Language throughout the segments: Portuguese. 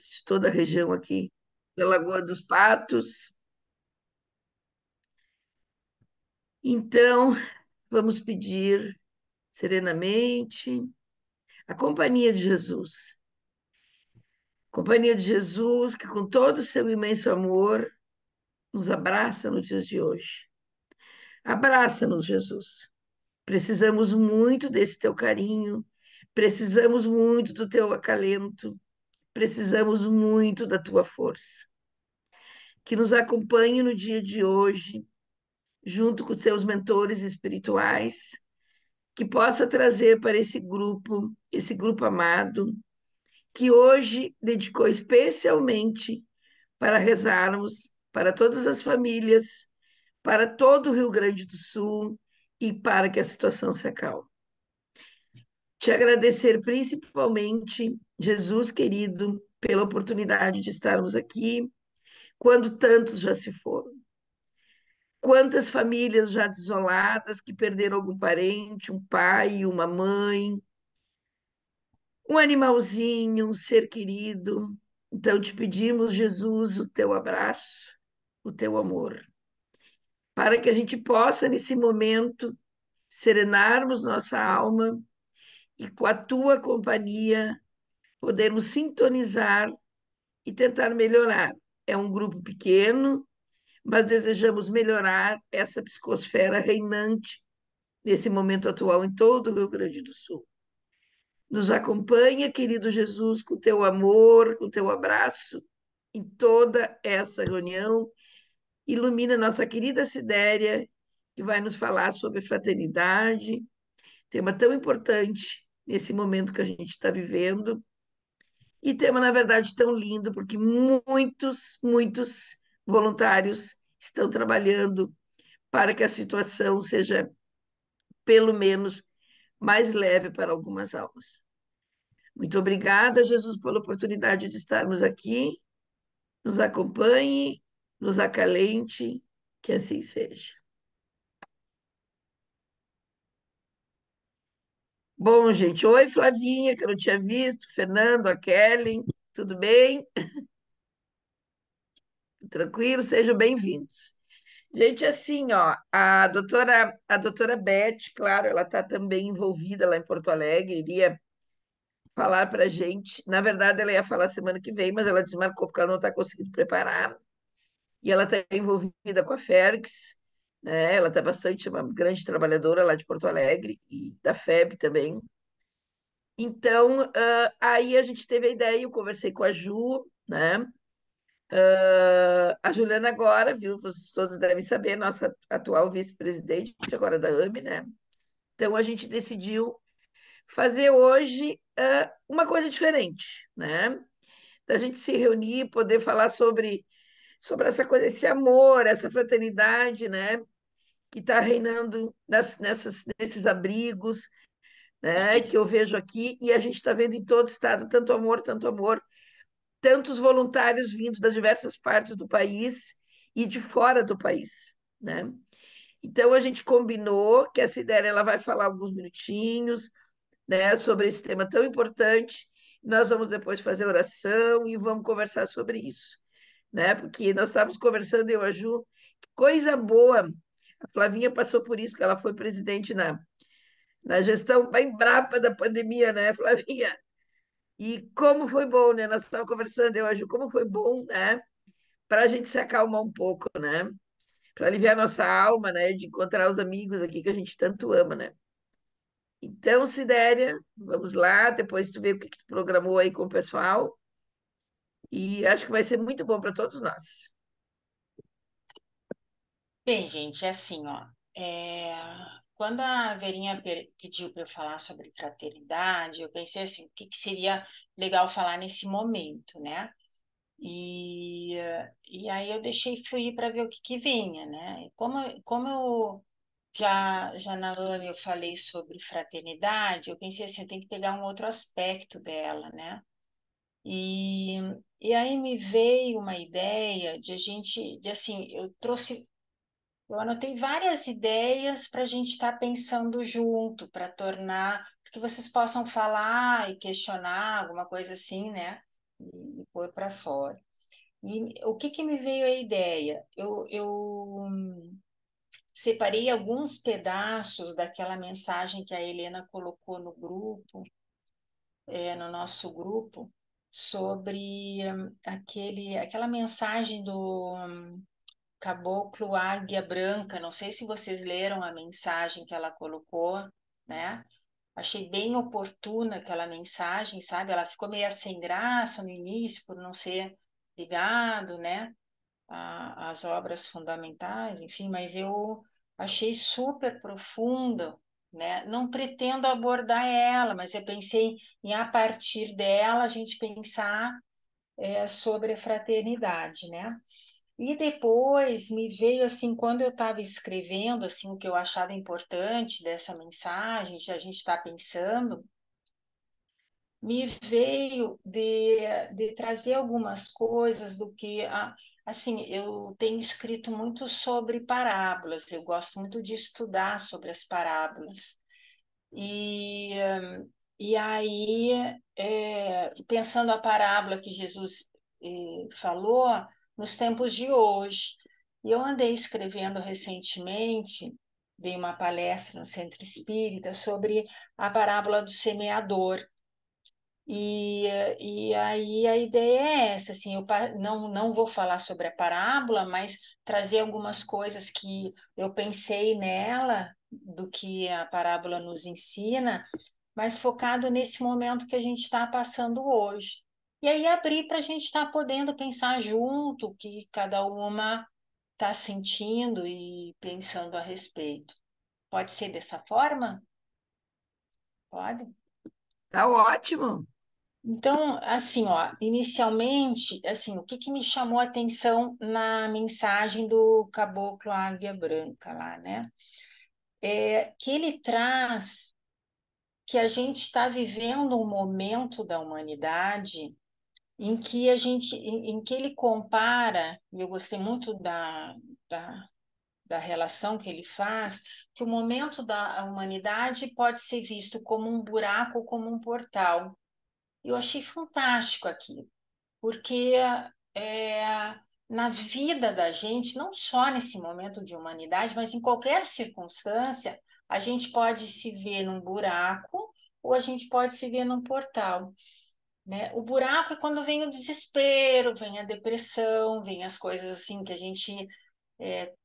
de toda a região aqui da Lagoa dos Patos. Então, vamos pedir serenamente a companhia de Jesus. Companhia de Jesus, que com todo o seu imenso amor nos abraça nos dias de hoje. Abraça-nos, Jesus. Precisamos muito desse teu carinho, precisamos muito do teu acalento, precisamos muito da tua força. Que nos acompanhe no dia de hoje, junto com seus mentores espirituais, que possa trazer para esse grupo amado, que hoje dedicou especialmente para rezarmos para todas as famílias, para todo o Rio Grande do Sul e para que a situação se acalme. Te agradecer principalmente, Jesus querido, pela oportunidade de estarmos aqui, quando tantos já se foram. Quantas famílias já desoladas que perderam algum parente, um pai, uma mãe, um animalzinho, um ser querido. Então te pedimos, Jesus, o teu abraço, o teu amor, para que a gente possa, nesse momento, serenarmos nossa alma e, com a tua companhia, podermos sintonizar e tentar melhorar. É um grupo pequeno, mas desejamos melhorar essa psicosfera reinante nesse momento atual em todo o Rio Grande do Sul. Nos acompanha, querido Jesus, com teu amor, com teu abraço em toda essa reunião. Ilumina nossa querida Sidéria, que vai nos falar sobre fraternidade, tema tão importante nesse momento que a gente está vivendo. E tema, na verdade, tão lindo, porque muitos voluntários estão trabalhando para que a situação seja, pelo menos, mais leve para algumas almas. Muito obrigada, Jesus, pela oportunidade de estarmos aqui. Nos acompanhe, nos acalente, que assim seja. Bom, gente, oi, Flavinha, que eu não tinha visto, Fernando, a Kelly, tudo bem? Tranquilo? Sejam bem-vindos. Gente, assim, ó, a doutora Beth, claro, ela está também envolvida lá em Porto Alegre, iria falar para a gente. Na verdade, ela ia falar semana que vem, mas ela desmarcou porque ela não está conseguindo preparar. E ela está envolvida com a Fergs, né? Ela está bastante, uma grande trabalhadora lá de Porto Alegre e da FEB também. Então, aí a gente teve a ideia, eu conversei com a Ju, né? A Juliana agora, viu? Vocês todos devem saber, nossa atual vice-presidente, agora da AME, né? Então, a gente decidiu fazer hoje uma coisa diferente, né? Da gente se reunir, poder falar sobre essa coisa, esse amor, essa fraternidade, né? Que está reinando nesses abrigos, né? Que eu vejo aqui, e a gente está vendo em todo estado tanto amor, tantos voluntários vindo das diversas partes do país e de fora do país, né? Então a gente combinou que essa ideia ela vai falar alguns minutinhos, né, sobre esse tema tão importante. Nós vamos depois fazer oração e vamos conversar sobre isso, né? Porque nós estávamos conversando, eu e a Ju, que coisa boa. A Flavinha passou por isso, que ela foi presidente na gestão bem braba da pandemia, né, Flavinha? E como foi bom, né? Nós estávamos conversando, eu acho, como foi bom, né? Para a gente se acalmar um pouco, né? Para aliviar nossa alma, né? De encontrar os amigos aqui que a gente tanto ama, né? Então, Sidéria, vamos lá. Depois tu vê o que tu programou aí com o pessoal. E acho que vai ser muito bom para todos nós. Bem, gente, é assim, ó. Quando a Verinha pediu para eu falar sobre fraternidade, eu pensei assim, o que que seria legal falar nesse momento, né? E aí eu deixei fluir para ver o que que vinha, né? Como eu já na AME eu falei sobre fraternidade, eu pensei assim, eu tenho que pegar um outro aspecto dela, né? E, e aí me veio uma ideia de a gente, de assim, eu anotei várias ideias para a gente estar pensando junto, para tornar, que vocês possam falar e questionar, alguma coisa assim, né? e pôr para fora. E o que que me veio a ideia? Eu separei alguns pedaços daquela mensagem que a Helena colocou no grupo, no nosso grupo, sobre aquela mensagem do Caboclo Águia Branca. Não sei se vocês leram a mensagem que ela colocou, né? Achei bem oportuna aquela mensagem, sabe? Ela ficou meio sem graça no início por não ser ligado, né? As obras fundamentais, enfim, mas eu achei super profunda, né? Não pretendo abordar ela, mas eu pensei em, a partir dela, a gente pensar sobre a fraternidade, né? E depois me veio assim, quando eu estava escrevendo assim o que eu achava importante dessa mensagem, a gente está pensando, me veio de trazer algumas coisas do que, assim, eu tenho escrito muito sobre parábolas, eu gosto muito de estudar sobre as parábolas. E, e aí, pensando a parábola que Jesus falou nos tempos de hoje, e eu andei escrevendo recentemente, dei uma palestra no Centro Espírita sobre a parábola do semeador. E aí a ideia é essa, assim, não vou falar sobre a parábola, mas trazer algumas coisas que eu pensei nela, do que a parábola nos ensina, mas focado nesse momento que a gente está passando hoje. E aí abrir para a gente estar podendo pensar junto o que cada uma está sentindo e pensando a respeito. Pode ser dessa forma? Pode? Tá ótimo. Então, assim, ó, inicialmente, assim, o que que me chamou a atenção na mensagem do Caboclo Águia Branca lá, né? É que ele traz que a gente está vivendo um momento da humanidade em que em que ele compara, e eu gostei muito da, da relação que ele faz, que o momento da humanidade pode ser visto como um buraco ou como um portal. Eu achei fantástico aqui porque é, na vida da gente, não só nesse momento de humanidade, mas em qualquer circunstância, a gente pode se ver num buraco ou a gente pode se ver num portal, né? O buraco é quando vem o desespero, vem a depressão, vem as coisas assim que a gente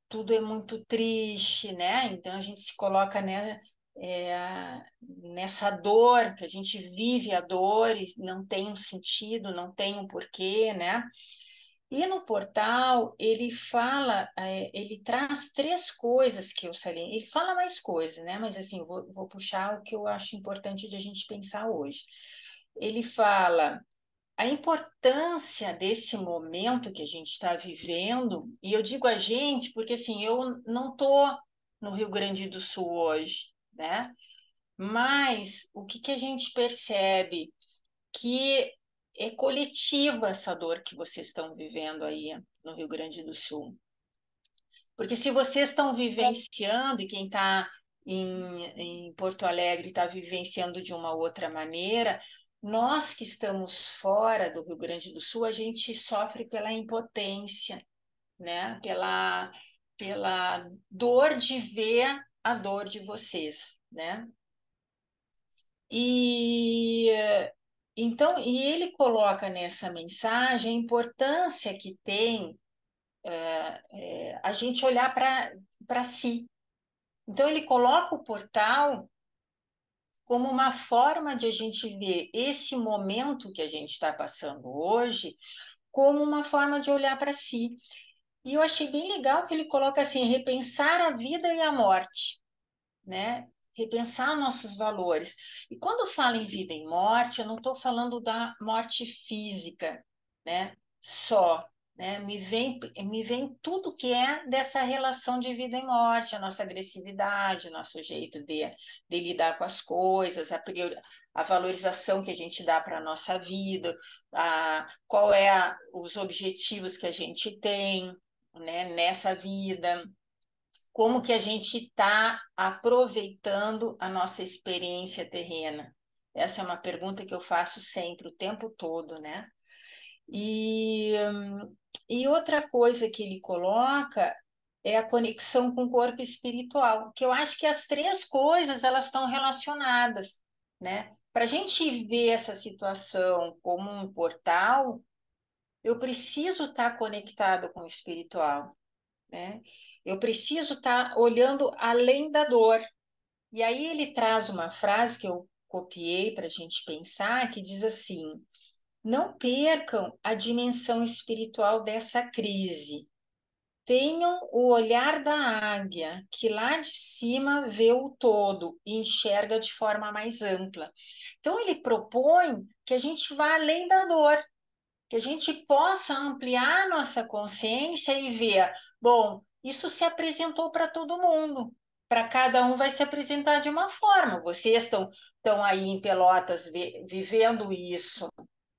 tudo é muito triste, né? Então a gente se coloca, né, nessa dor, que a gente vive a dor e não tem um sentido, não tem um porquê, né? E no portal ele fala, ele traz três coisas que eu saliento. Ele fala mais coisas, né? Mas assim, vou puxar o que eu acho importante de a gente pensar hoje. Ele fala a importância desse momento que a gente está vivendo, e eu digo a gente porque assim, eu não estou no Rio Grande do Sul hoje, né? Mas o que que a gente percebe? Que é coletiva essa dor que vocês estão vivendo aí no Rio Grande do Sul. Porque se vocês estão vivenciando, e quem está em Porto Alegre está vivenciando de uma outra maneira, nós que estamos fora do Rio Grande do Sul, a gente sofre pela impotência, né? Pela dor de ver a dor de vocês, né? E então, e ele coloca nessa mensagem a importância que tem a gente olhar para si. Então, ele coloca o portal como uma forma de a gente ver esse momento que a gente está passando hoje, como uma forma de olhar para si. E eu achei bem legal que ele coloca assim, repensar a vida e a morte, né? Repensar nossos valores. E quando falo em vida e morte, eu não estou falando da morte física, né? Só, né? Me vem tudo que é dessa relação de vida e morte, a nossa agressividade, o nosso jeito de lidar com as coisas, a valorização que a gente dá para a nossa vida, qual é os objetivos que a gente tem, né, nessa vida, como que a gente está aproveitando a nossa experiência terrena? Essa é uma pergunta que eu faço sempre, o tempo todo, né? E, e outra coisa que ele coloca é a conexão com o corpo espiritual, que eu acho que as três coisas elas estão relacionadas, né? Para a gente ver essa situação como um portal, eu preciso estar conectado com o espiritual, né? Eu preciso estar olhando além da dor. E aí ele traz uma frase que eu copiei para a gente pensar, que diz assim: não percam a dimensão espiritual dessa crise. Tenham o olhar da águia, que lá de cima vê o todo e enxerga de forma mais ampla. Então, ele propõe que a gente vá além da dor, que a gente possa ampliar nossa consciência e ver, bom, isso se apresentou para todo mundo. Para cada um vai se apresentar de uma forma. Vocês estão aí em Pelotas vivendo isso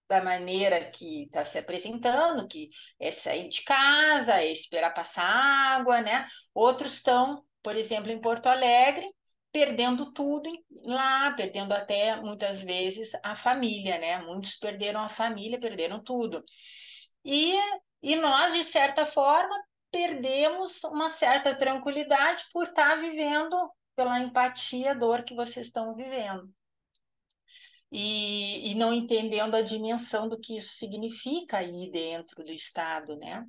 da maneira que está se apresentando, que é sair de casa, é esperar passar água, né? Outros estão, por exemplo, em Porto Alegre, perdendo tudo lá, perdendo até muitas vezes a família, né? Muitos perderam a família, perderam tudo. E, e nós, de certa forma, perdemos uma certa tranquilidade por estar vivendo pela empatia, a dor que vocês estão vivendo e não entendendo a dimensão do que isso significa aí dentro do Estado, né?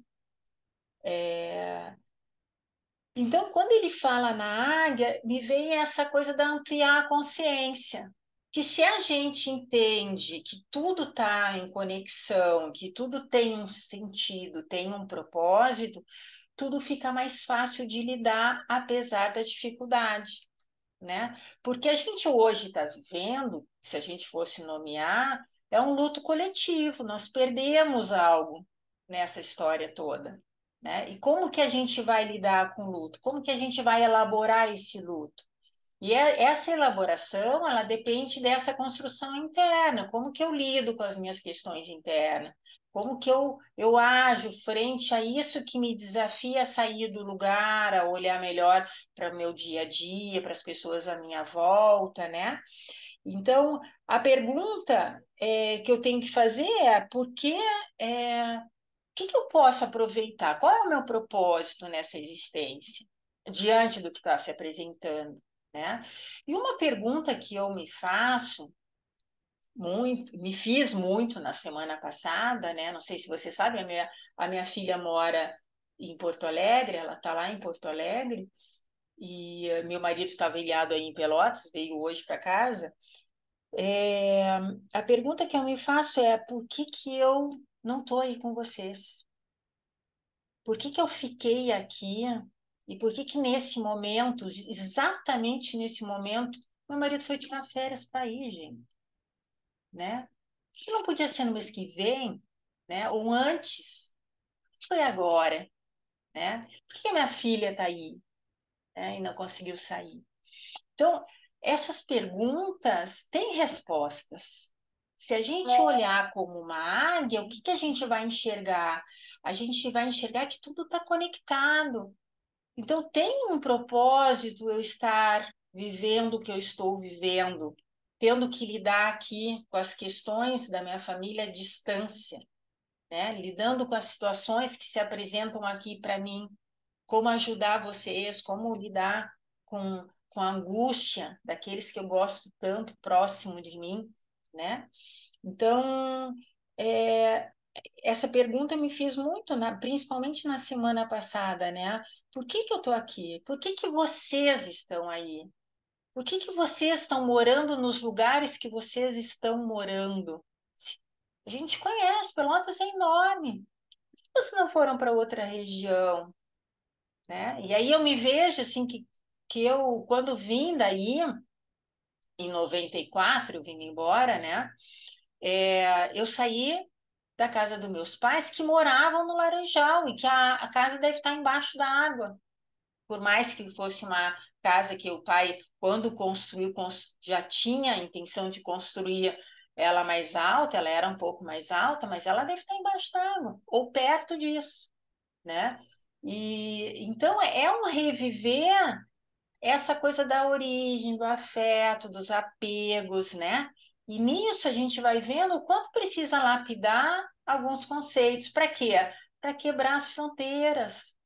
Então, quando ele fala na águia, me vem essa coisa da ampliar a consciência. Que se a gente entende que tudo está em conexão, que tudo tem um sentido, tem um propósito, tudo fica mais fácil de lidar, apesar da dificuldade, né? Porque a gente hoje está vivendo, se a gente fosse nomear, é um luto coletivo, nós perdemos algo nessa história toda, né? E como que a gente vai lidar com o luto? Como que a gente vai elaborar esse luto? E essa elaboração, ela depende dessa construção interna, como que eu lido com as minhas questões internas, como que eu ajo frente a isso que me desafia a sair do lugar, a olhar melhor para o meu dia a dia, para as pessoas à minha volta, né? Então, a pergunta que eu tenho que fazer é o que eu posso aproveitar? Qual é o meu propósito nessa existência, diante do que está se apresentando, né? E uma pergunta que eu me faço muito, me fiz muito na semana passada, né? Não sei se você sabe, a minha filha mora em Porto Alegre, ela está lá em Porto Alegre, e meu marido estava ilhado aí em Pelotas, veio hoje para casa. É, a pergunta que eu me faço é por que que eu não estou aí com vocês? Por que que eu fiquei aqui e por que que nesse momento, exatamente nesse momento, meu marido foi tirar férias para ir, gente, né? Que não podia ser no mês que vem, né? Ou antes, foi agora, né? Por que que minha filha está aí, né? E não conseguiu sair? Então, essas perguntas têm respostas. Se a gente olhar como uma águia, o que que a gente vai enxergar? A gente vai enxergar que tudo está conectado. Então, tem um propósito eu estar vivendo o que eu estou vivendo, tendo que lidar aqui com as questões da minha família à distância, né? Lidando com as situações que se apresentam aqui para mim, como ajudar vocês, como lidar com a angústia daqueles que eu gosto tanto próximo de mim, né? Então, é, essa pergunta me fiz muito, principalmente na semana passada, né? Por que que eu estou aqui? Por que que vocês estão aí? Por que que vocês estão morando nos lugares que vocês estão morando? A gente conhece, Pelotas é enorme. Por que vocês não foram para outra região, né? E aí eu me vejo assim que eu, quando vim daí, em 94, eu vim embora, né? Eu saí da casa dos meus pais que moravam no Laranjal e que a casa deve estar embaixo da água. Por mais que fosse uma casa que o pai, quando construiu, já tinha a intenção de construir ela mais alta, ela era um pouco mais alta, mas ela deve estar embaixo da água ou perto disso, né? E então é um reviver essa coisa da origem, do afeto, dos apegos, né? E nisso a gente vai vendo o quanto precisa lapidar alguns conceitos. Para quê? Para quebrar as fronteiras.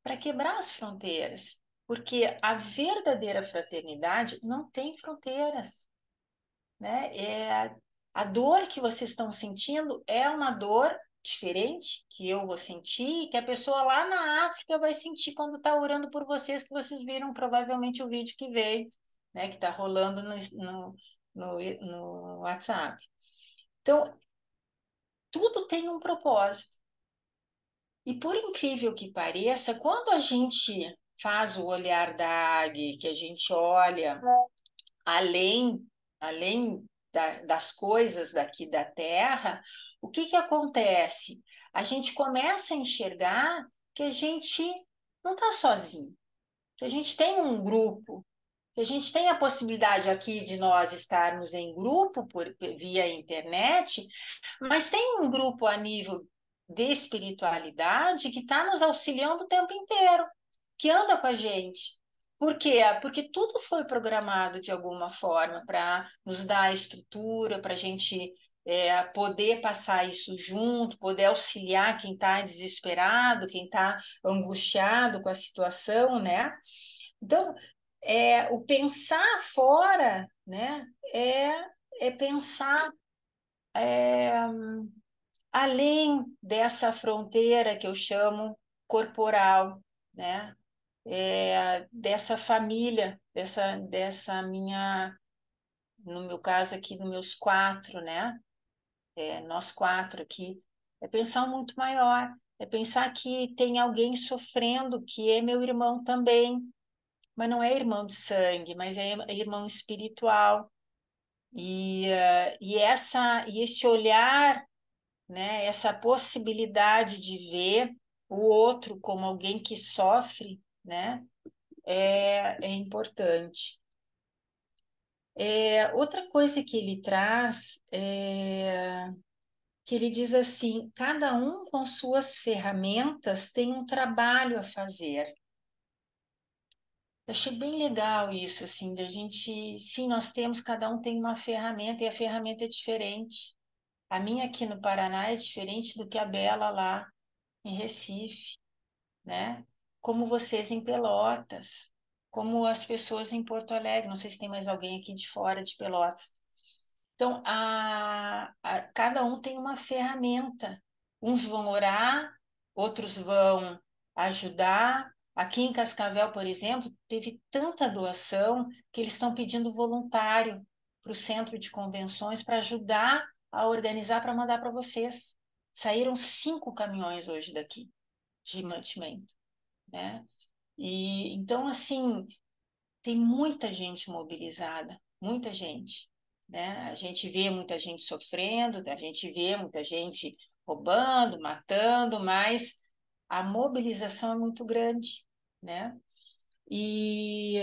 Para quebrar as fronteiras. Porque a verdadeira fraternidade não tem fronteiras, né? A dor que vocês estão sentindo é uma dor diferente que eu vou sentir e que a pessoa lá na África vai sentir quando está orando por vocês, que vocês viram provavelmente o vídeo que veio, né? Que está rolando no WhatsApp. Então, tudo tem um propósito. E por incrível que pareça, quando a gente faz o olhar da águia, que a gente olha além das coisas daqui da Terra, o que que acontece? A gente começa a enxergar que a gente não está sozinho, que a gente tem um grupo, que a gente tem a possibilidade aqui de nós estarmos em grupo via internet, mas tem um grupo a nível de espiritualidade que está nos auxiliando o tempo inteiro, que anda com a gente. Por quê? Porque tudo foi programado de alguma forma para nos dar a estrutura, para a gente poder passar isso junto, poder auxiliar quem está desesperado, quem está angustiado com a situação, né? Então, o pensar fora, né, é pensar além dessa fronteira que eu chamo corporal, né? Dessa família, dessa minha, no meu caso aqui, dos meus quatro, né? Nós quatro aqui, é pensar muito maior, é pensar que tem alguém sofrendo, que é meu irmão também, mas não é irmão de sangue, mas é irmão espiritual. E esse olhar, né, essa possibilidade de ver o outro como alguém que sofre, né, é importante. Outra coisa que ele traz é que ele diz assim: cada um com suas ferramentas tem um trabalho a fazer. Eu achei bem legal isso, assim, da gente, sim, nós temos, cada um tem uma ferramenta e a ferramenta é diferente. A minha aqui no Paraná é diferente do que a Bela lá em Recife, né? Como vocês em Pelotas, como as pessoas em Porto Alegre. Não sei se tem mais alguém aqui de fora de Pelotas. Então, cada um tem uma ferramenta. Uns vão orar, outros vão ajudar. Aqui em Cascavel, por exemplo, teve tanta doação que eles estão pedindo voluntário para o centro de convenções para ajudar a organizar para mandar para vocês. Saíram 5 caminhões hoje daqui de mantimento, né? E então, assim, tem muita gente mobilizada, muita gente, né? A gente vê muita gente sofrendo, a gente vê muita gente roubando, matando, mas a mobilização é muito grande, né? E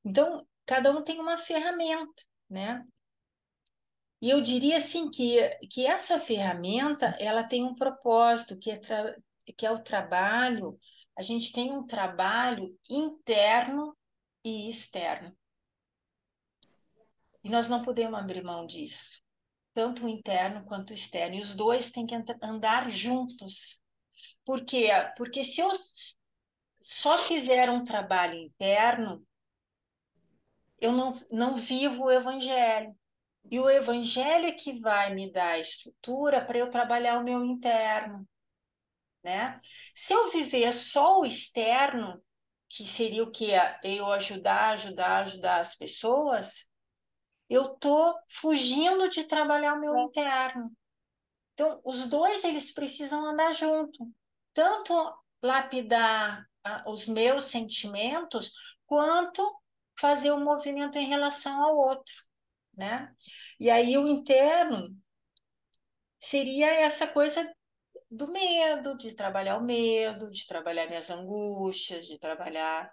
então cada um tem uma ferramenta, né? E eu diria assim que essa ferramenta ela tem um propósito que é o trabalho. A gente tem um trabalho interno e externo. E nós não podemos abrir mão disso, tanto o interno quanto o externo. E os dois têm que andar juntos. Por quê? Porque se eu só fizer um trabalho interno, eu não vivo o evangelho. E o evangelho é que vai me dar a estrutura para eu trabalhar o meu interno, né? Se eu viver só o externo, que seria o que eu ajudar as pessoas, eu tô fugindo de trabalhar o meu interno. Então, os dois eles precisam andar junto, tanto lapidar os meus sentimentos, quanto fazer um movimento em relação ao outro, né? E aí o interno seria essa coisa do medo, de trabalhar o medo, de trabalhar minhas angústias, de trabalhar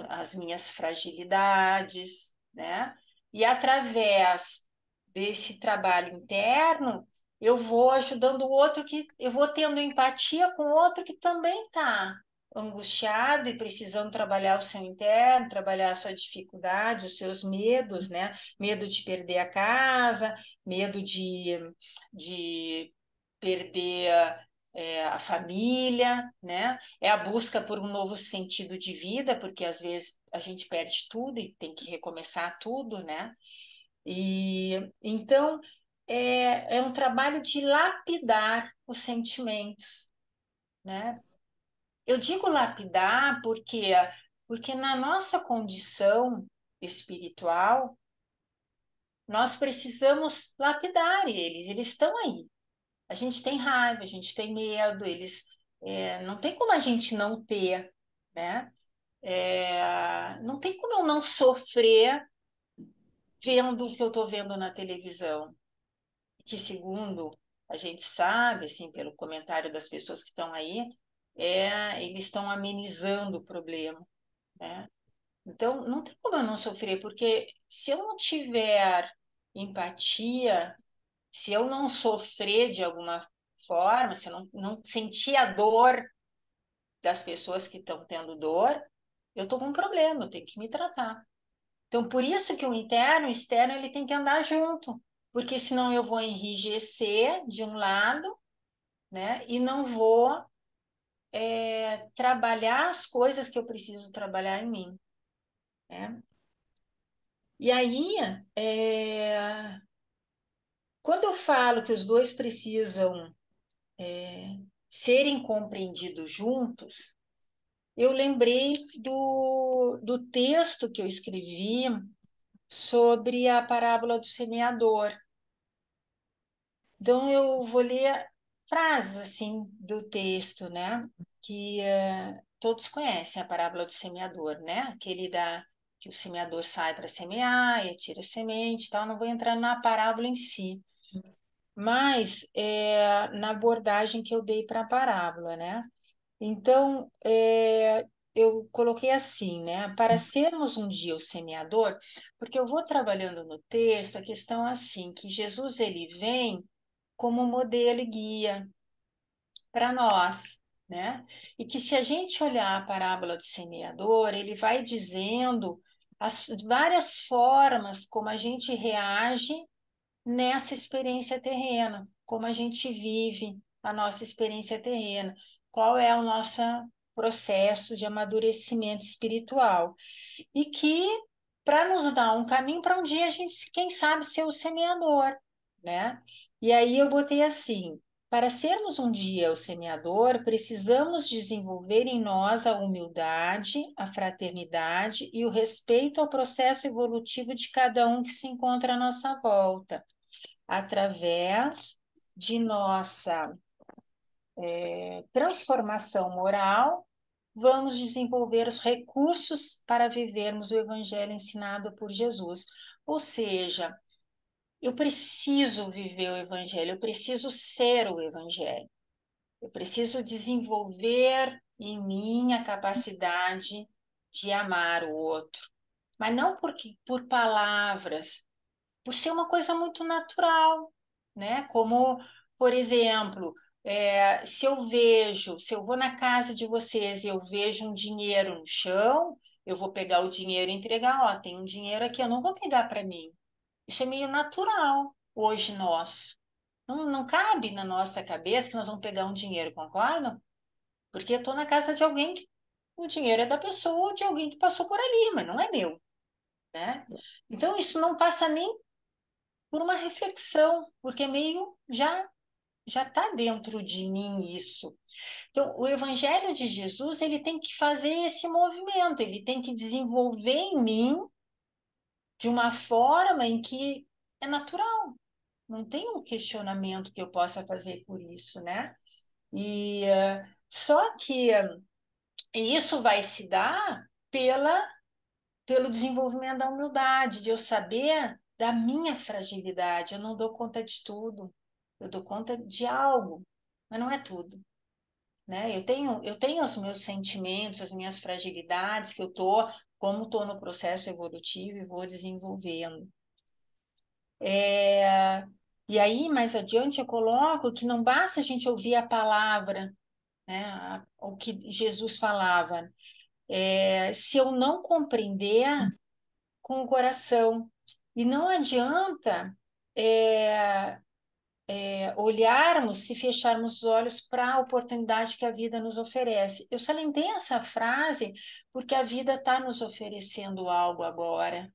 as minhas fragilidades, né? E através desse trabalho interno, eu vou ajudando o outro eu vou tendo empatia com o outro que também está angustiado e precisando trabalhar o seu interno, trabalhar a sua dificuldade, os seus medos, né? Medo de perder a casa, medo de perder a família, né? É a busca por um novo sentido de vida, porque às vezes a gente perde tudo e tem que recomeçar tudo, né? E então é um trabalho de lapidar os sentimentos, né? Eu digo lapidar porque na nossa condição espiritual nós precisamos lapidar eles, eles estão aí. A gente tem raiva, a gente tem medo, não tem como a gente não ter, né? Não tem como eu não sofrer vendo o que eu estou vendo na televisão, que segundo a gente sabe, assim, pelo comentário das pessoas que estão aí, eles estão amenizando o problema, né? Então, não tem como eu não sofrer, porque se eu não tiver empatia, se eu não sofrer de alguma forma, se eu não sentir a dor das pessoas que estão tendo dor, eu estou com um problema, eu tenho que me tratar. Então, por isso que o interno e o externo ele tem que andar junto, porque senão eu vou enrijecer de um lado, né, e não vou trabalhar as coisas que eu preciso trabalhar em mim, né? E aí, quando eu falo que os dois precisam serem compreendidos juntos, eu lembrei do texto que eu escrevi sobre a parábola do semeador. Então, eu vou ler frases assim do texto, né? Que todos conhecem a parábola do semeador, né? Que o semeador sai para semear e tira a semente e tal. Não vou entrar na parábola em si, mas na abordagem que eu dei para a parábola, né? Então, eu coloquei assim, né? Para sermos um dia o semeador, porque eu vou trabalhando no texto, a questão é assim, que Jesus ele vem como modelo e guia para nós, né? E que se a gente olhar a parábola do semeador, ele vai dizendo as várias formas como a gente reage nessa experiência terrena, como a gente vive a nossa experiência terrena, qual é o nosso processo de amadurecimento espiritual. E que para nos dar um caminho para um dia a gente, quem sabe, ser o semeador, né? E aí eu botei assim: para sermos um dia o semeador, precisamos desenvolver em nós a humildade, a fraternidade e o respeito ao processo evolutivo de cada um que se encontra à nossa volta através de nossa transformação moral, vamos desenvolver os recursos para vivermos o evangelho ensinado por Jesus. Ou seja, eu preciso viver o evangelho, eu preciso ser o evangelho. Eu preciso desenvolver em mim a capacidade de amar o outro, mas não por palavras, por ser uma coisa muito natural, né? Como, por exemplo, se eu vou na casa de vocês e eu vejo um dinheiro no chão, eu vou pegar o dinheiro e entregar, ó, tem um dinheiro aqui, eu não vou pegar para mim. Isso é meio natural hoje nosso. Não cabe na nossa cabeça que nós vamos pegar um dinheiro, concordam? Porque eu estou na casa de alguém que o dinheiro é da pessoa, de alguém que passou por ali, mas não é meu, né? Então, isso não passa nem por uma reflexão, porque meio já está dentro de mim isso. Então, o Evangelho de Jesus ele tem que fazer esse movimento, ele tem que desenvolver em mim de uma forma em que é natural. Não tem um questionamento que eu possa fazer por isso, né? E só que isso vai se dar pelo desenvolvimento da humildade, de eu saber da minha fragilidade. Eu não dou conta de tudo, eu dou conta de algo, mas não é tudo, né? Eu tenho os meus sentimentos, as minhas fragilidades que como estou no processo evolutivo e vou desenvolvendo. E aí, mais adiante, eu coloco que não basta a gente ouvir a palavra, né? O que Jesus falava. Se eu não compreender com o coração. E não adianta olharmos, se fecharmos os olhos para a oportunidade que a vida nos oferece. Eu salientei essa frase porque a vida está nos oferecendo algo agora.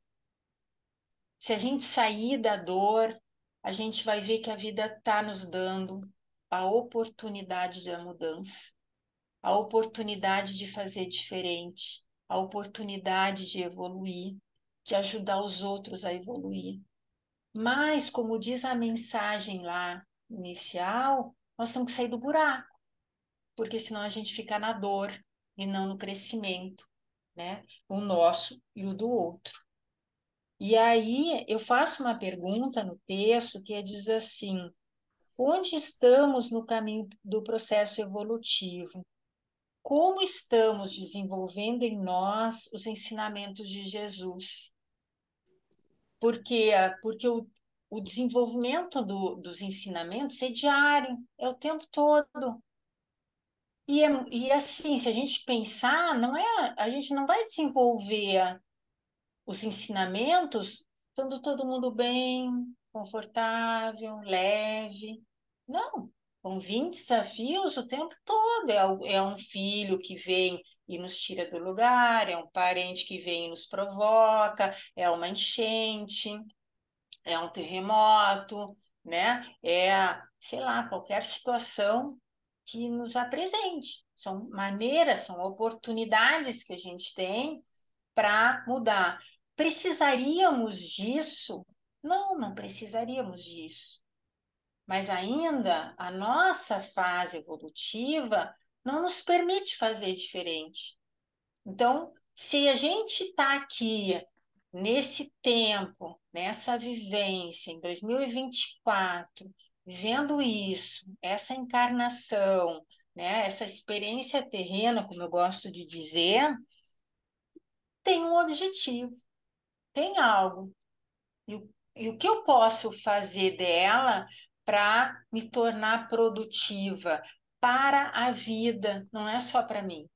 Se a gente sair da dor, a gente vai ver que a vida está nos dando a oportunidade da mudança, a oportunidade de fazer diferente, a oportunidade de evoluir, de ajudar os outros a evoluir. Mas, como diz a mensagem lá inicial, nós temos que sair do buraco, porque senão a gente fica na dor e não no crescimento, né? O nosso e o do outro. E aí eu faço uma pergunta no texto que diz assim: onde estamos no caminho do processo evolutivo? Como estamos desenvolvendo em nós os ensinamentos de Jesus? Porque o desenvolvimento dos ensinamentos é diário, é o tempo todo. E assim, se a gente pensar, não é, a gente não vai desenvolver os ensinamentos estando todo mundo bem, confortável, leve. Não, vão vir desafios o tempo todo. É um filho que vem e nos tira do lugar, é um parente que vem e nos provoca, é uma enchente, é um terremoto, né? É, sei lá, qualquer situação que nos apresente. São maneiras, são oportunidades que a gente tem para mudar. Precisaríamos disso? Não, não precisaríamos disso. Mas ainda a nossa fase evolutiva não nos permite fazer diferente. Então, se a gente está aqui nesse tempo, nessa vivência, em 2024, vendo isso, essa encarnação, né, essa experiência terrena, como eu gosto de dizer, tem um objetivo, tem algo. E o que eu posso fazer dela para me tornar produtiva para a vida, não é só para mim,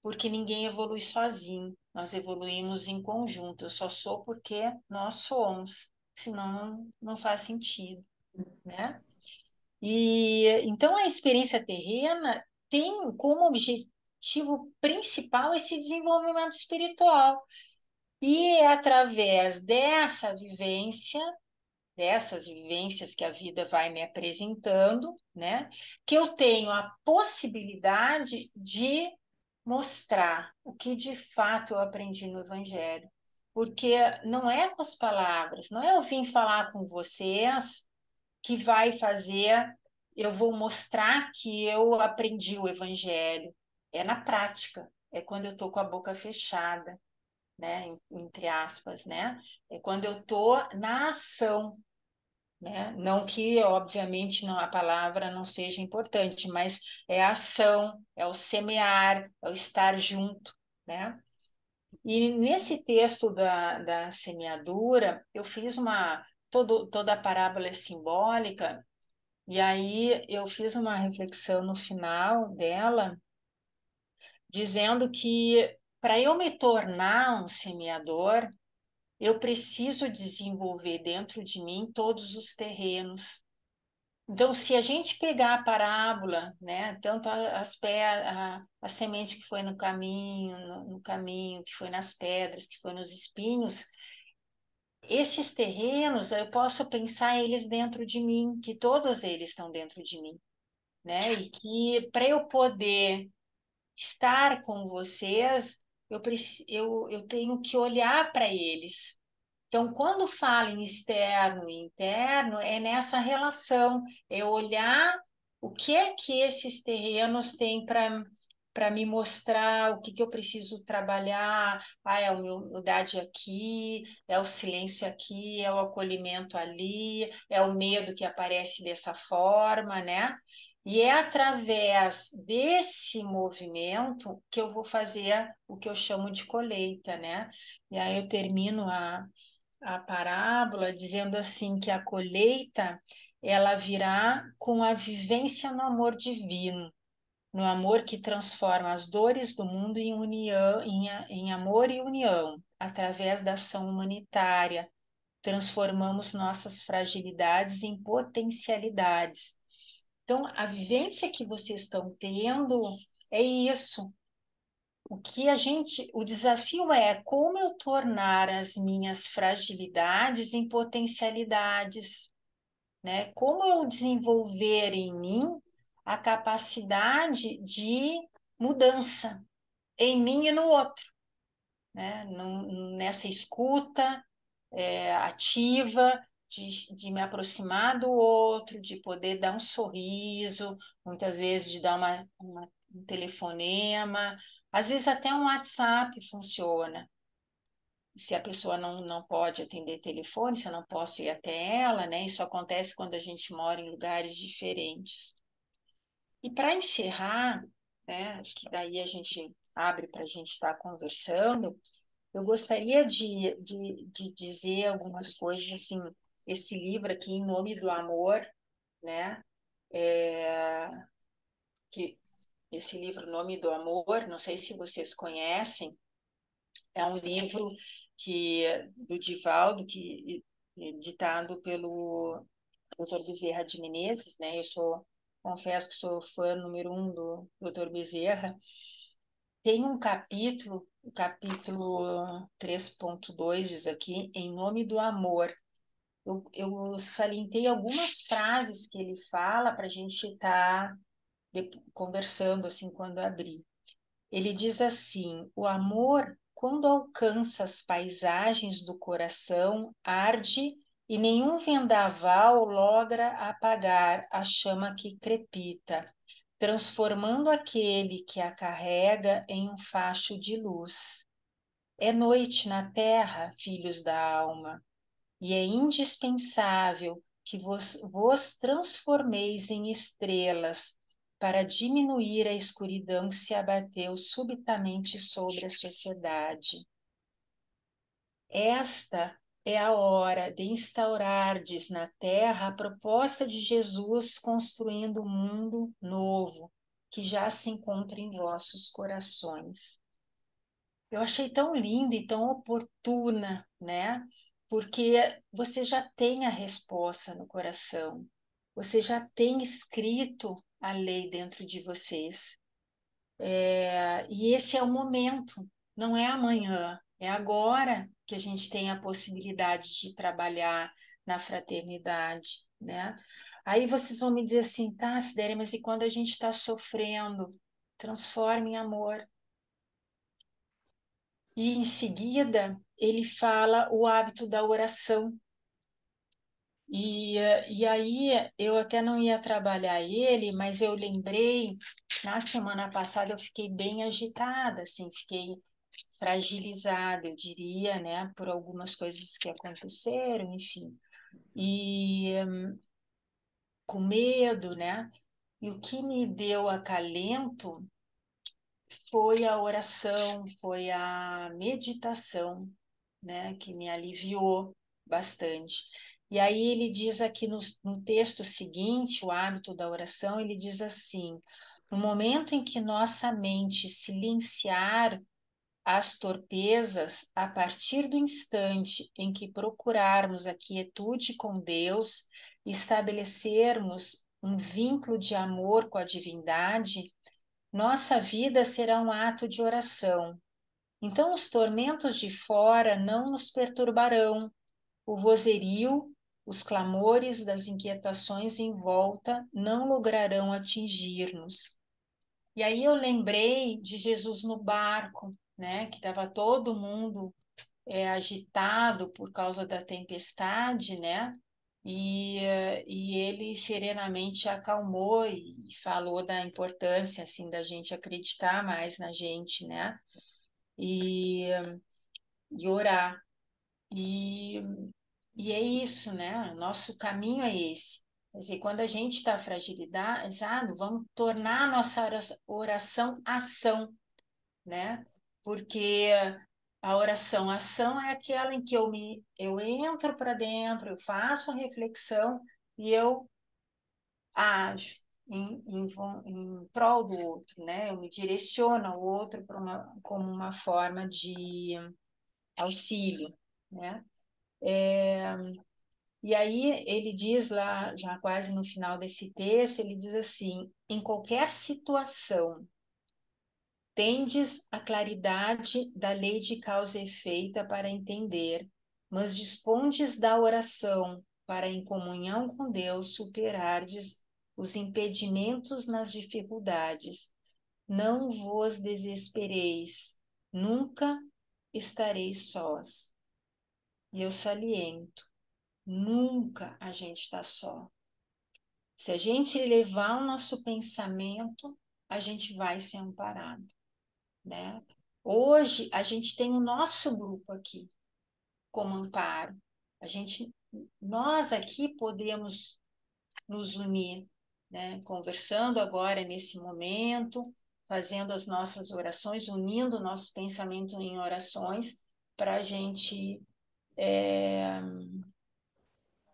porque ninguém evolui sozinho, nós evoluímos em conjunto. Eu só sou porque nós somos, senão não faz sentido, né? E então a experiência terrena tem como objetivo principal esse desenvolvimento espiritual. E é através dessas vivências que a vida vai me apresentando, né, que eu tenho a possibilidade de mostrar o que de fato eu aprendi no Evangelho. Porque não é com as palavras, não é eu vim falar com vocês que vai fazer, eu vou mostrar que eu aprendi o Evangelho. É na prática, é quando eu estou com a boca fechada, né, entre aspas, né? É quando eu estou na ação, né? Não que, obviamente, não, a palavra não seja importante, mas é a ação, é o semear, é o estar junto, né? E nesse texto da semeadura, eu fiz toda a parábola é simbólica, e aí eu fiz uma reflexão no final dela, dizendo que para eu me tornar um semeador, eu preciso desenvolver dentro de mim todos os terrenos. Então, se a gente pegar a parábola, né, tanto a semente que foi no caminho, no caminho, que foi nas pedras, que foi nos espinhos, esses terrenos eu posso pensar eles dentro de mim, que todos eles estão dentro de mim, né? E que para eu poder estar com vocês, eu tenho que olhar para eles. Então, quando fala em externo e interno, é nessa relação, é olhar o que é que esses terrenos têm para me mostrar, o que que eu preciso trabalhar. Ah, é a humildade aqui, é o silêncio aqui, é o acolhimento ali, é o medo que aparece dessa forma, né? E é através desse movimento que eu vou fazer o que eu chamo de colheita, né? E aí eu termino a parábola dizendo assim que a colheita ela virá com a vivência no amor divino, no amor que transforma as dores do mundo em união, em amor e união, através da ação humanitária, transformamos nossas fragilidades em potencialidades. Então, a vivência que vocês estão tendo é isso. O desafio é como eu tornar as minhas fragilidades em potencialidades, né? Como eu desenvolver em mim a capacidade de mudança em mim e no outro, né? Nessa escuta ativa, de me aproximar do outro, de poder dar um sorriso, muitas vezes de dar um telefonema, às vezes até um WhatsApp funciona. Se a pessoa não pode atender telefone, se eu não posso ir até ela, né? Isso acontece quando a gente mora em lugares diferentes. E para encerrar, né, que daí a gente abre para a gente estar conversando, eu gostaria de dizer algumas coisas, assim, esse livro aqui, Em Nome do Amor, né? É, que esse livro, Nome do Amor, não sei se vocês conhecem, é um livro do Divaldo, ditado pelo Dr. Bezerra de Menezes, né? Confesso que sou fã número um do Dr. Bezerra. Tem um capítulo, o capítulo 3.2 diz aqui, Em Nome do Amor. Eu salientei algumas frases que ele fala para a gente estar conversando assim quando abrir. Ele diz assim: o amor, quando alcança as paisagens do coração, arde e nenhum vendaval logra apagar a chama que crepita, transformando aquele que a carrega em um facho de luz. É noite na terra, filhos da alma, e é indispensável que vos transformeis em estrelas para diminuir a escuridão que se abateu subitamente sobre a sociedade. Esta é a hora de instaurardes na terra a proposta de Jesus construindo um mundo novo que já se encontra em vossos corações. Eu achei tão linda e tão oportuna, né? Porque você já tem a resposta no coração, você já tem escrito a lei dentro de vocês. E esse é o momento, não é amanhã, é agora que a gente tem a possibilidade de trabalhar na fraternidade, né? Aí vocês vão me dizer assim, tá, Sidéria, mas e quando a gente está sofrendo? Transforme em amor. E em seguida, ele fala o hábito da oração. E aí eu até não ia trabalhar ele, mas eu lembrei, na semana passada eu fiquei bem agitada, assim, fiquei fragilizada, eu diria, né, por algumas coisas que aconteceram, enfim, e com medo, né? E o que me deu acalento foi a oração, foi a meditação, né, que me aliviou bastante. E aí ele diz aqui no texto seguinte, o hábito da oração, ele diz assim: no momento em que nossa mente silenciar as torpezas, a partir do instante em que procurarmos a quietude com Deus, estabelecermos um vínculo de amor com a divindade, nossa vida será um ato de oração. Então, os tormentos de fora não nos perturbarão, o vozerio, os clamores das inquietações em volta não lograrão atingir-nos. E aí eu lembrei de Jesus no barco, né, que estava todo mundo agitado por causa da tempestade, né? E ele serenamente acalmou e falou da importância assim da gente acreditar mais na gente, né? E, e orar. E, e é isso, né? Nosso caminho é esse. Quer dizer, quando a gente está fragilizado, vamos tornar a nossa oração ação, né? Porque a oração ação é aquela em que eu entro para dentro, eu faço a reflexão e eu ajo em prol do outro, né? Eu me direciono ao outro como uma forma de auxílio, né? E aí ele diz lá, já quase no final desse texto, ele diz assim: em qualquer situação, tendes a claridade da lei de causa e efeito para entender, mas dispondes da oração para, em comunhão com Deus, superardes os impedimentos nas dificuldades. Não vos desespereis, nunca estareis sós. E eu saliento, nunca a gente está só. Se a gente elevar o nosso pensamento, a gente vai ser amparado, né? Hoje a gente tem o nosso grupo aqui como amparo. A gente, nós aqui podemos nos unir, né? Conversando agora nesse momento, fazendo as nossas orações, unindo nossos pensamentos em orações para a gente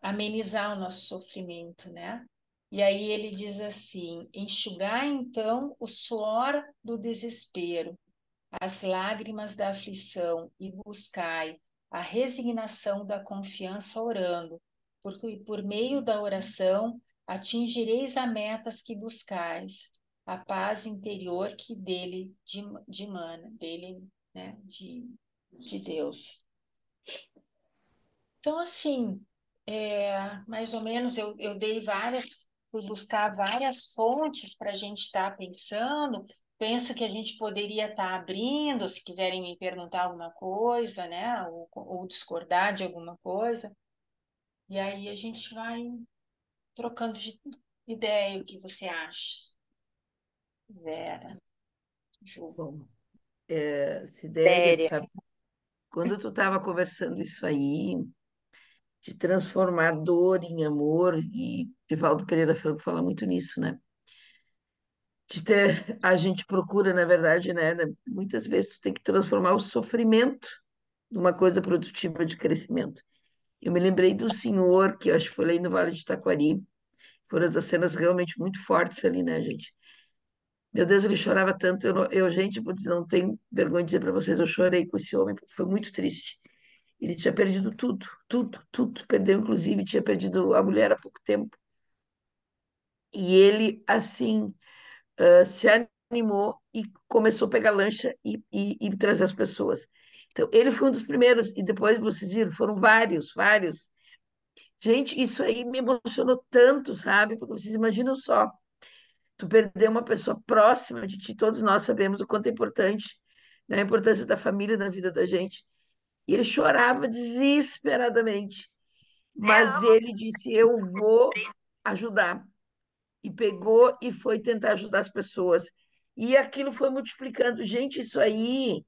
amenizar o nosso sofrimento, né? E aí ele diz assim: enxugai então o suor do desespero, as lágrimas da aflição e buscai a resignação da confiança orando, porque por meio da oração atingireis as metas que buscais, a paz interior que dele dimana, dele, né, de Deus. Então, assim, mais ou menos eu dei várias, fui buscar várias fontes para a gente estar pensando. Penso que a gente poderia estar abrindo, se quiserem me perguntar alguma coisa, né? Ou discordar de alguma coisa. E aí a gente vai trocando de ideia, o que você acha, Vera, Ju. Bom, Sidéria, tu sabe, quando tu estava conversando isso aí, de transformar dor em amor, e Divaldo Pereira Franco fala muito nisso, né? De ter, a gente procura, na verdade, né? Muitas vezes tu tem que transformar o sofrimento numa coisa produtiva de crescimento. Eu me lembrei do senhor, que eu acho que foi ali no Vale de Taquari, foram as cenas realmente muito fortes ali, né, gente? Meu Deus, ele chorava tanto. Gente, vou dizer, não tenho vergonha de dizer para vocês, eu chorei com esse homem, porque foi muito triste. Ele tinha perdido tudo, tudo, tudo. Perdeu, inclusive, tinha perdido a mulher há pouco tempo. E ele, assim, se animou e começou a pegar lancha e trazer as pessoas. Então, ele foi um dos primeiros, e depois vocês viram, foram vários, vários. Gente, isso aí me emocionou tanto, sabe? Porque vocês imaginam só, tu perder uma pessoa próxima de ti, todos nós sabemos o quanto é importante, né, a importância da família na vida da gente. E ele chorava desesperadamente, mas ele disse: Eu vou ajudar. E pegou e foi tentar ajudar as pessoas. E aquilo foi multiplicando. Gente, isso aí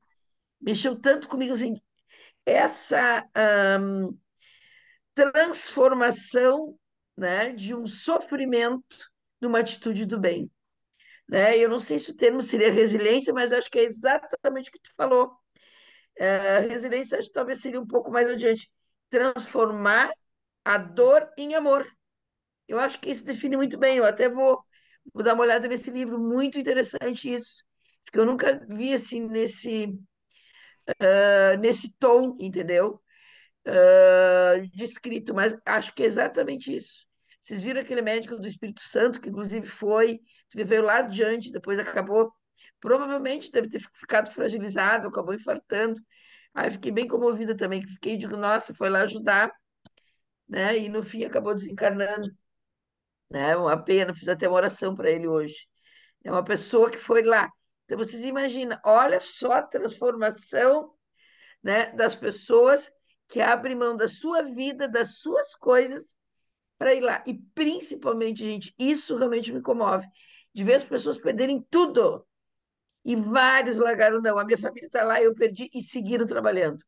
mexeu tanto comigo, assim, essa transformação, né, de um sofrimento numa atitude do bem. Né? Eu não sei se o termo seria resiliência, mas acho que é exatamente o que tu falou. Resiliência acho que talvez seria um pouco mais adiante. Transformar a dor em amor. Eu acho que isso define muito bem. Eu até vou dar uma olhada nesse livro, muito interessante isso. Porque eu nunca vi assim nesse tom, entendeu? Descrito, mas acho que é exatamente isso. Vocês viram aquele médico do Espírito Santo, que inclusive veio lá adiante, depois acabou, provavelmente deve ter ficado fragilizado, acabou infartando. Aí eu fiquei bem comovida também, que fiquei, digo, nossa, foi lá ajudar, né? E no fim acabou desencarnando, né? Uma pena, fiz até uma oração para ele hoje. É uma pessoa que foi lá. Então vocês imaginam, olha só a transformação, né, das pessoas que abrem mão da sua vida, das suas coisas para ir lá. E principalmente, gente, isso realmente me comove, de ver as pessoas perderem tudo. E vários largaram, não, a minha família está lá, eu perdi e seguiram trabalhando.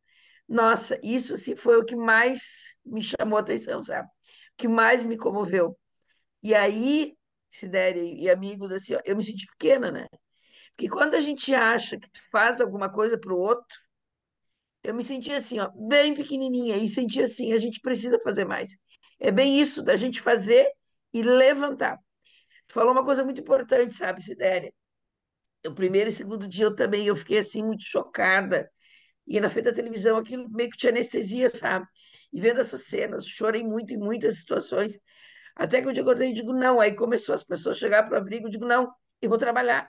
Nossa, isso assim, foi o que mais me chamou a atenção, sabe? O que mais me comoveu. E aí, Sidéria e amigos, assim, ó, eu me senti pequena, né? Porque quando a gente acha que tu faz alguma coisa para o outro, eu me senti assim, ó, bem pequenininha e senti assim, a gente precisa fazer mais. É bem isso da gente fazer e levantar. Tu falou uma coisa muito importante, sabe, Sidéria? O primeiro e segundo dia eu fiquei assim muito chocada. E na frente da televisão aquilo meio que tinha anestesia, sabe? e vendo essas cenas, chorei muito em muitas situações, até que um dia eu acordei e digo, não, aí começou as pessoas a chegar para o abrigo, eu digo, não, eu vou trabalhar,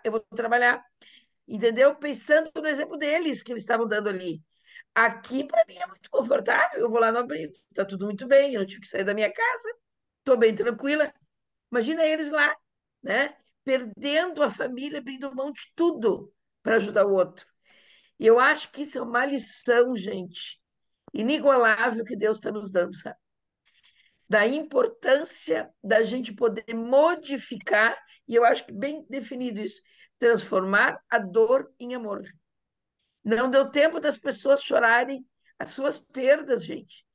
entendeu? Pensando no exemplo deles, que eles estavam dando ali. Aqui, para mim, é muito confortável, eu vou lá no abrigo, está tudo muito bem, eu não tive que sair da minha casa, estou bem tranquila. Imagina eles lá, né? Perdendo a família, abrindo mão de tudo para ajudar o outro. E eu acho que isso é uma lição, gente, inigualável que Deus está nos dando, sabe? Da importância da gente poder modificar, e eu acho que bem definido isso, transformar a dor em amor. Não deu tempo das pessoas chorarem as suas perdas, gente.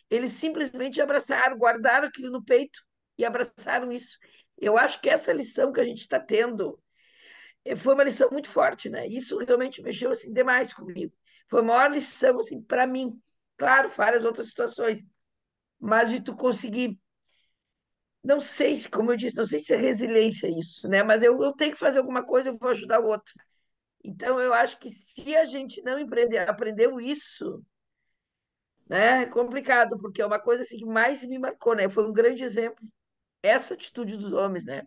Eles simplesmente abraçaram, guardaram aquilo no peito e abraçaram isso. Eu acho que essa lição que a gente está tendo foi uma lição muito forte, né? Isso realmente mexeu assim demais comigo. Foi a maior lição assim para mim. Claro, várias outras situações, mas de tu conseguir, não sei se, como eu disse, não sei se é resiliência isso, né? Mas eu tenho que fazer alguma coisa, eu vou ajudar o outro. Então eu acho que se a gente não empreender, aprendeu isso, né? É complicado, porque é uma coisa assim que mais me marcou, né? Foi um grande exemplo essa atitude dos homens, né?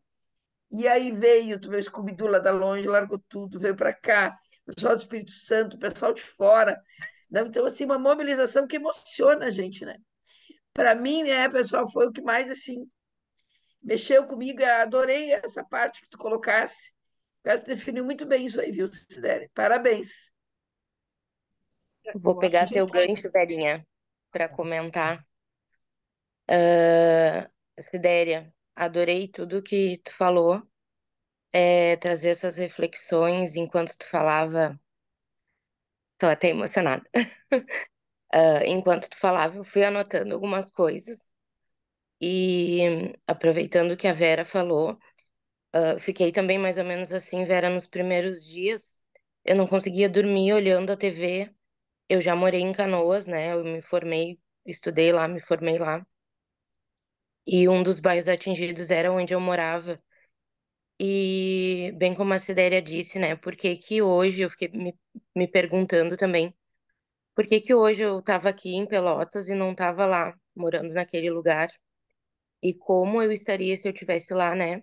E aí veio, tu veio o Scooby-Doo lá da longe, largou tudo, veio para cá, o pessoal do Espírito Santo, o pessoal de fora. Não? Então, assim, uma mobilização que emociona a gente, né? Para mim, né, pessoal, foi o que mais, assim, mexeu comigo. Eu adorei essa parte que tu colocasse. Acho que definiu muito bem isso aí, viu, Sidere? Parabéns. Vou Eu acho que pegar a teu gente vai. gancho, velhinha, para comentar. Sidéria, adorei tudo que tu falou, trazer essas reflexões enquanto tu falava. Tô até emocionada. Enquanto tu falava, eu fui anotando algumas coisas e aproveitando que a Vera falou, fiquei também mais ou menos assim, Vera, nos primeiros dias. Eu não conseguia dormir olhando a TV. Eu já morei em Canoas, né? Eu me formei, estudei lá, me formei lá. E um dos bairros atingidos era onde eu morava. E bem como a Cidéria disse, né? Por que que hoje eu fiquei me perguntando também, por que que hoje eu estava aqui em Pelotas e não estava lá, morando naquele lugar? E como eu estaria se eu tivesse lá, né?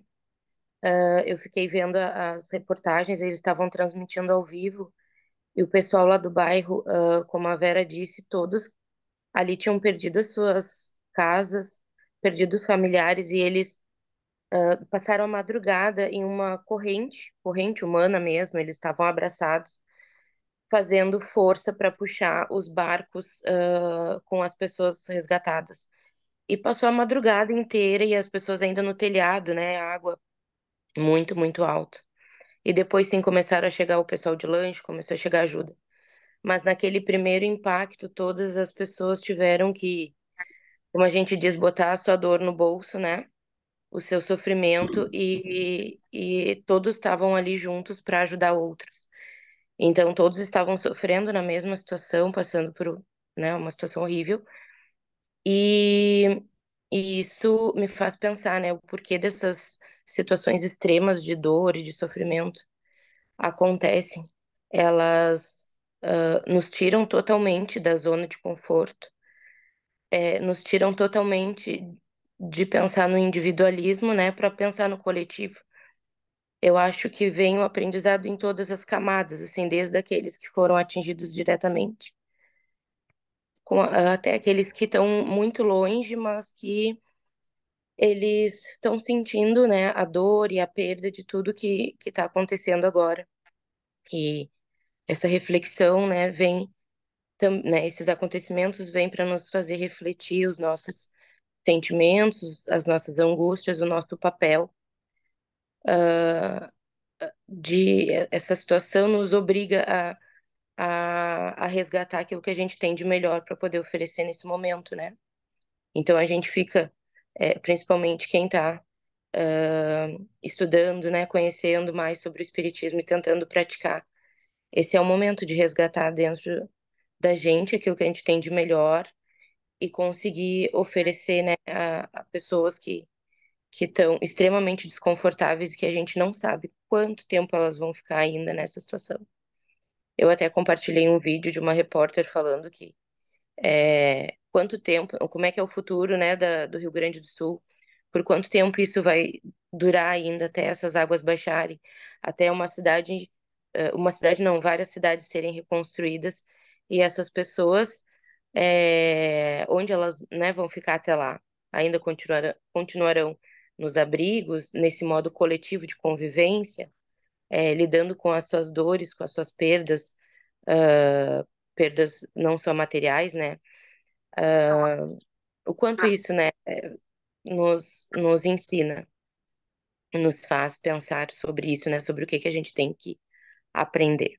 Eu fiquei vendo as reportagens, eles estavam transmitindo ao vivo, e o pessoal lá do bairro, como a Vera disse, todos ali tinham perdido as suas casas, perdido familiares, e eles passaram a madrugada em uma corrente humana mesmo, eles estavam abraçados, fazendo força para puxar os barcos, com as pessoas resgatadas. E passou a madrugada inteira e as pessoas ainda no telhado, né? Água muito, muito alta. E depois sim começaram a chegar o pessoal de lanche, começou a chegar ajuda. Mas naquele primeiro impacto, todas as pessoas tiveram que, como a gente diz, botar a sua dor no bolso, né? O seu sofrimento e todos estavam ali juntos para ajudar outros. Então todos estavam sofrendo na mesma situação, passando por, né, uma situação horrível. E, e isso me faz pensar, né, o porquê dessas situações extremas de dor e de sofrimento acontecem. Elas nos tiram totalmente da zona de conforto, nos tiram totalmente de pensar no individualismo, né, para pensar no coletivo. Eu acho que vem o aprendizado em todas as camadas, assim, desde aqueles que foram atingidos diretamente, até aqueles que estão muito longe, mas que eles estão sentindo, né, a dor e a perda de tudo que está acontecendo agora. E essa reflexão, né, né, esses acontecimentos vêm para nos fazer refletir os nossos sentimentos, as nossas angústias, o nosso papel. De essa situação nos obriga a resgatar aquilo que a gente tem de melhor para poder oferecer nesse momento, né? Então a gente fica, principalmente quem está estudando, né, conhecendo mais sobre o espiritismo e tentando praticar. Esse é o momento de resgatar dentro da gente aquilo que a gente tem de melhor e conseguir oferecer, né, a pessoas que estão extremamente desconfortáveis e que a gente não sabe quanto tempo elas vão ficar ainda nessa situação. Eu até compartilhei um vídeo de uma repórter falando que quanto tempo, como é que é o futuro, né, do Rio Grande do Sul, por quanto tempo isso vai durar ainda até essas águas baixarem, até uma cidade não, várias cidades serem reconstruídas e essas pessoas, onde elas, né, vão ficar até lá? Ainda continuarão nos abrigos, nesse modo coletivo de convivência, lidando com as suas dores, com as suas perdas, perdas não só materiais, né? Ah, o quanto isso, né, nos ensina, nos faz pensar sobre isso, né, sobre o que que a gente tem que aprender.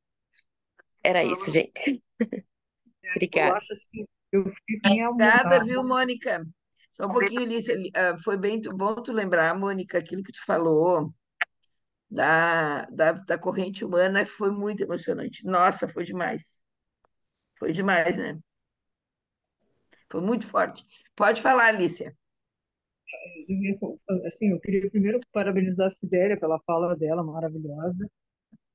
Era isso, gente. Eu Obrigada. acho assim, eu fiquei que nem a Obrigada, Mônica. viu, Mônica? Só um pouquinho, Lícia. Foi bem bom tu lembrar, Mônica, aquilo que tu falou da corrente humana foi muito emocionante. Nossa, foi demais. Foi demais, né? Foi muito forte. Pode falar, Alicia. Assim, eu queria primeiro parabenizar a Sidéria pela fala dela, maravilhosa,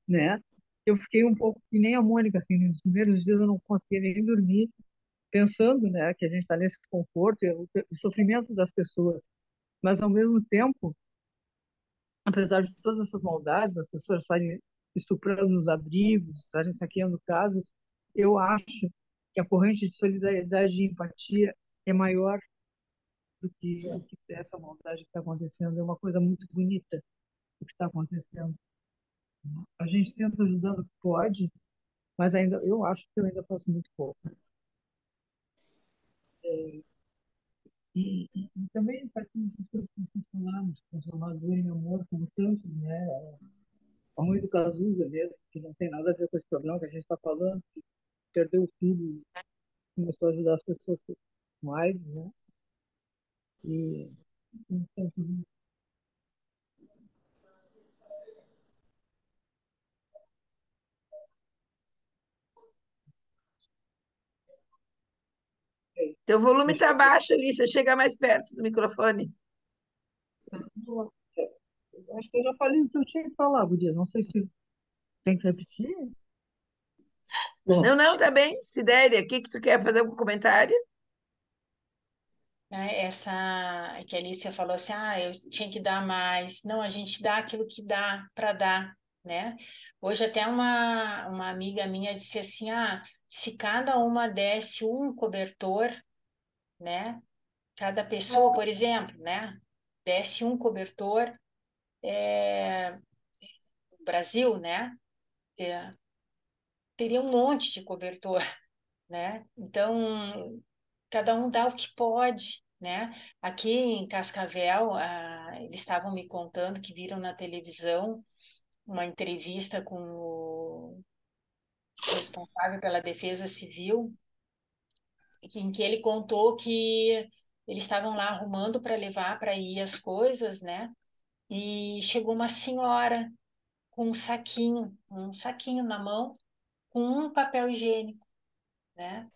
né? Eu fiquei um pouco que nem a Mônica, assim, nos primeiros dias eu não conseguia nem dormir, pensando, né, que a gente está nesse conforto, e o sofrimento das pessoas, mas ao mesmo tempo, apesar de todas essas maldades, as pessoas estarem estuprando nos abrigos, estarem saqueando casas, eu acho que a corrente de solidariedade e empatia é maior do que essa maldade que está acontecendo. É uma coisa muito bonita o que está acontecendo. A gente tenta ajudar o que pode, mas ainda eu acho que eu ainda faço muito pouco. E também para essas coisas que vocês falaram, de transformar dor em amor, como tantos, né? A mãe do Cazuza mesmo, que não tem nada a ver com esse problema que a gente está falando, que perdeu o filho e começou a ajudar as pessoas mais, né? E então, é isso. Teu volume Deixa está eu ver. baixo, Alicia. Chega mais perto do microfone. Eu acho que eu já falei o que eu tinha que falar, Gudia. Não sei se tem que repetir. Não, Não. não, tá bem. Sidéria, o que que tu quer fazer algum comentário? Né? Essa que a Alicia falou assim, eu tinha que dar mais. Não, a gente dá aquilo que dá para dar, né? Hoje até uma amiga minha disse assim, se cada uma desse um cobertor, né? Cada pessoa, por exemplo, né? Desse um cobertor, no Brasil, né? é, Teria um monte de cobertor, né? Então, cada um dá o que pode, né? Aqui em Cascavel, eles estavam me contando que viram na televisão uma entrevista com o responsável pela Defesa Civil, em que ele contou que eles estavam lá arrumando para levar para ir as coisas, né? E chegou uma senhora com um saquinho na mão, com um papel higiênico, né?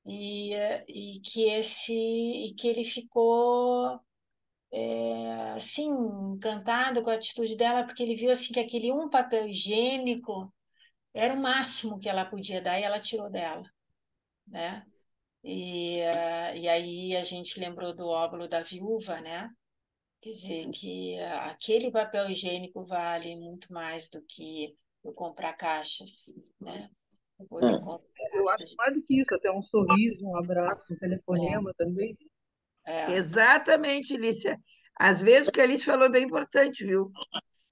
E que ele ficou assim encantado com a atitude dela porque ele viu assim que aquele um papel higiênico era o máximo que ela podia dar e ela tirou dela, né? E aí a gente lembrou do óbolo da viúva, né? Quer dizer que aquele papel higiênico vale muito mais do que eu comprar caixas, né? Eu poder comprar Eu acho caixas que mais do que isso, até um sorriso, um abraço, um telefonema também. é, Exatamente, Lícia. Às vezes o que a Alice falou é bem importante, viu?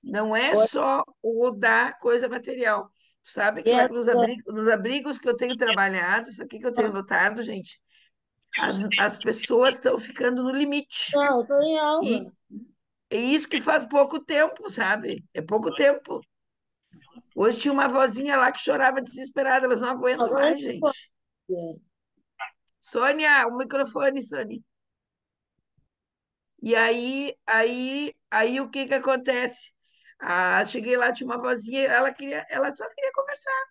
Não é Oi, só o dar coisa material. Tu sabe que lá nos abrigos que eu tenho trabalhado, isso aqui que eu tenho notado, gente, as pessoas estão ficando no limite. não, estou em E aula. é isso que faz pouco tempo, sabe? É pouco tempo. Hoje tinha uma vozinha lá que chorava desesperada, elas não aguentam Agora mais, gente. eu Sônia, o microfone, Sônia. E aí o que que acontece? Cheguei lá, tinha uma vozinha, ela só queria conversar.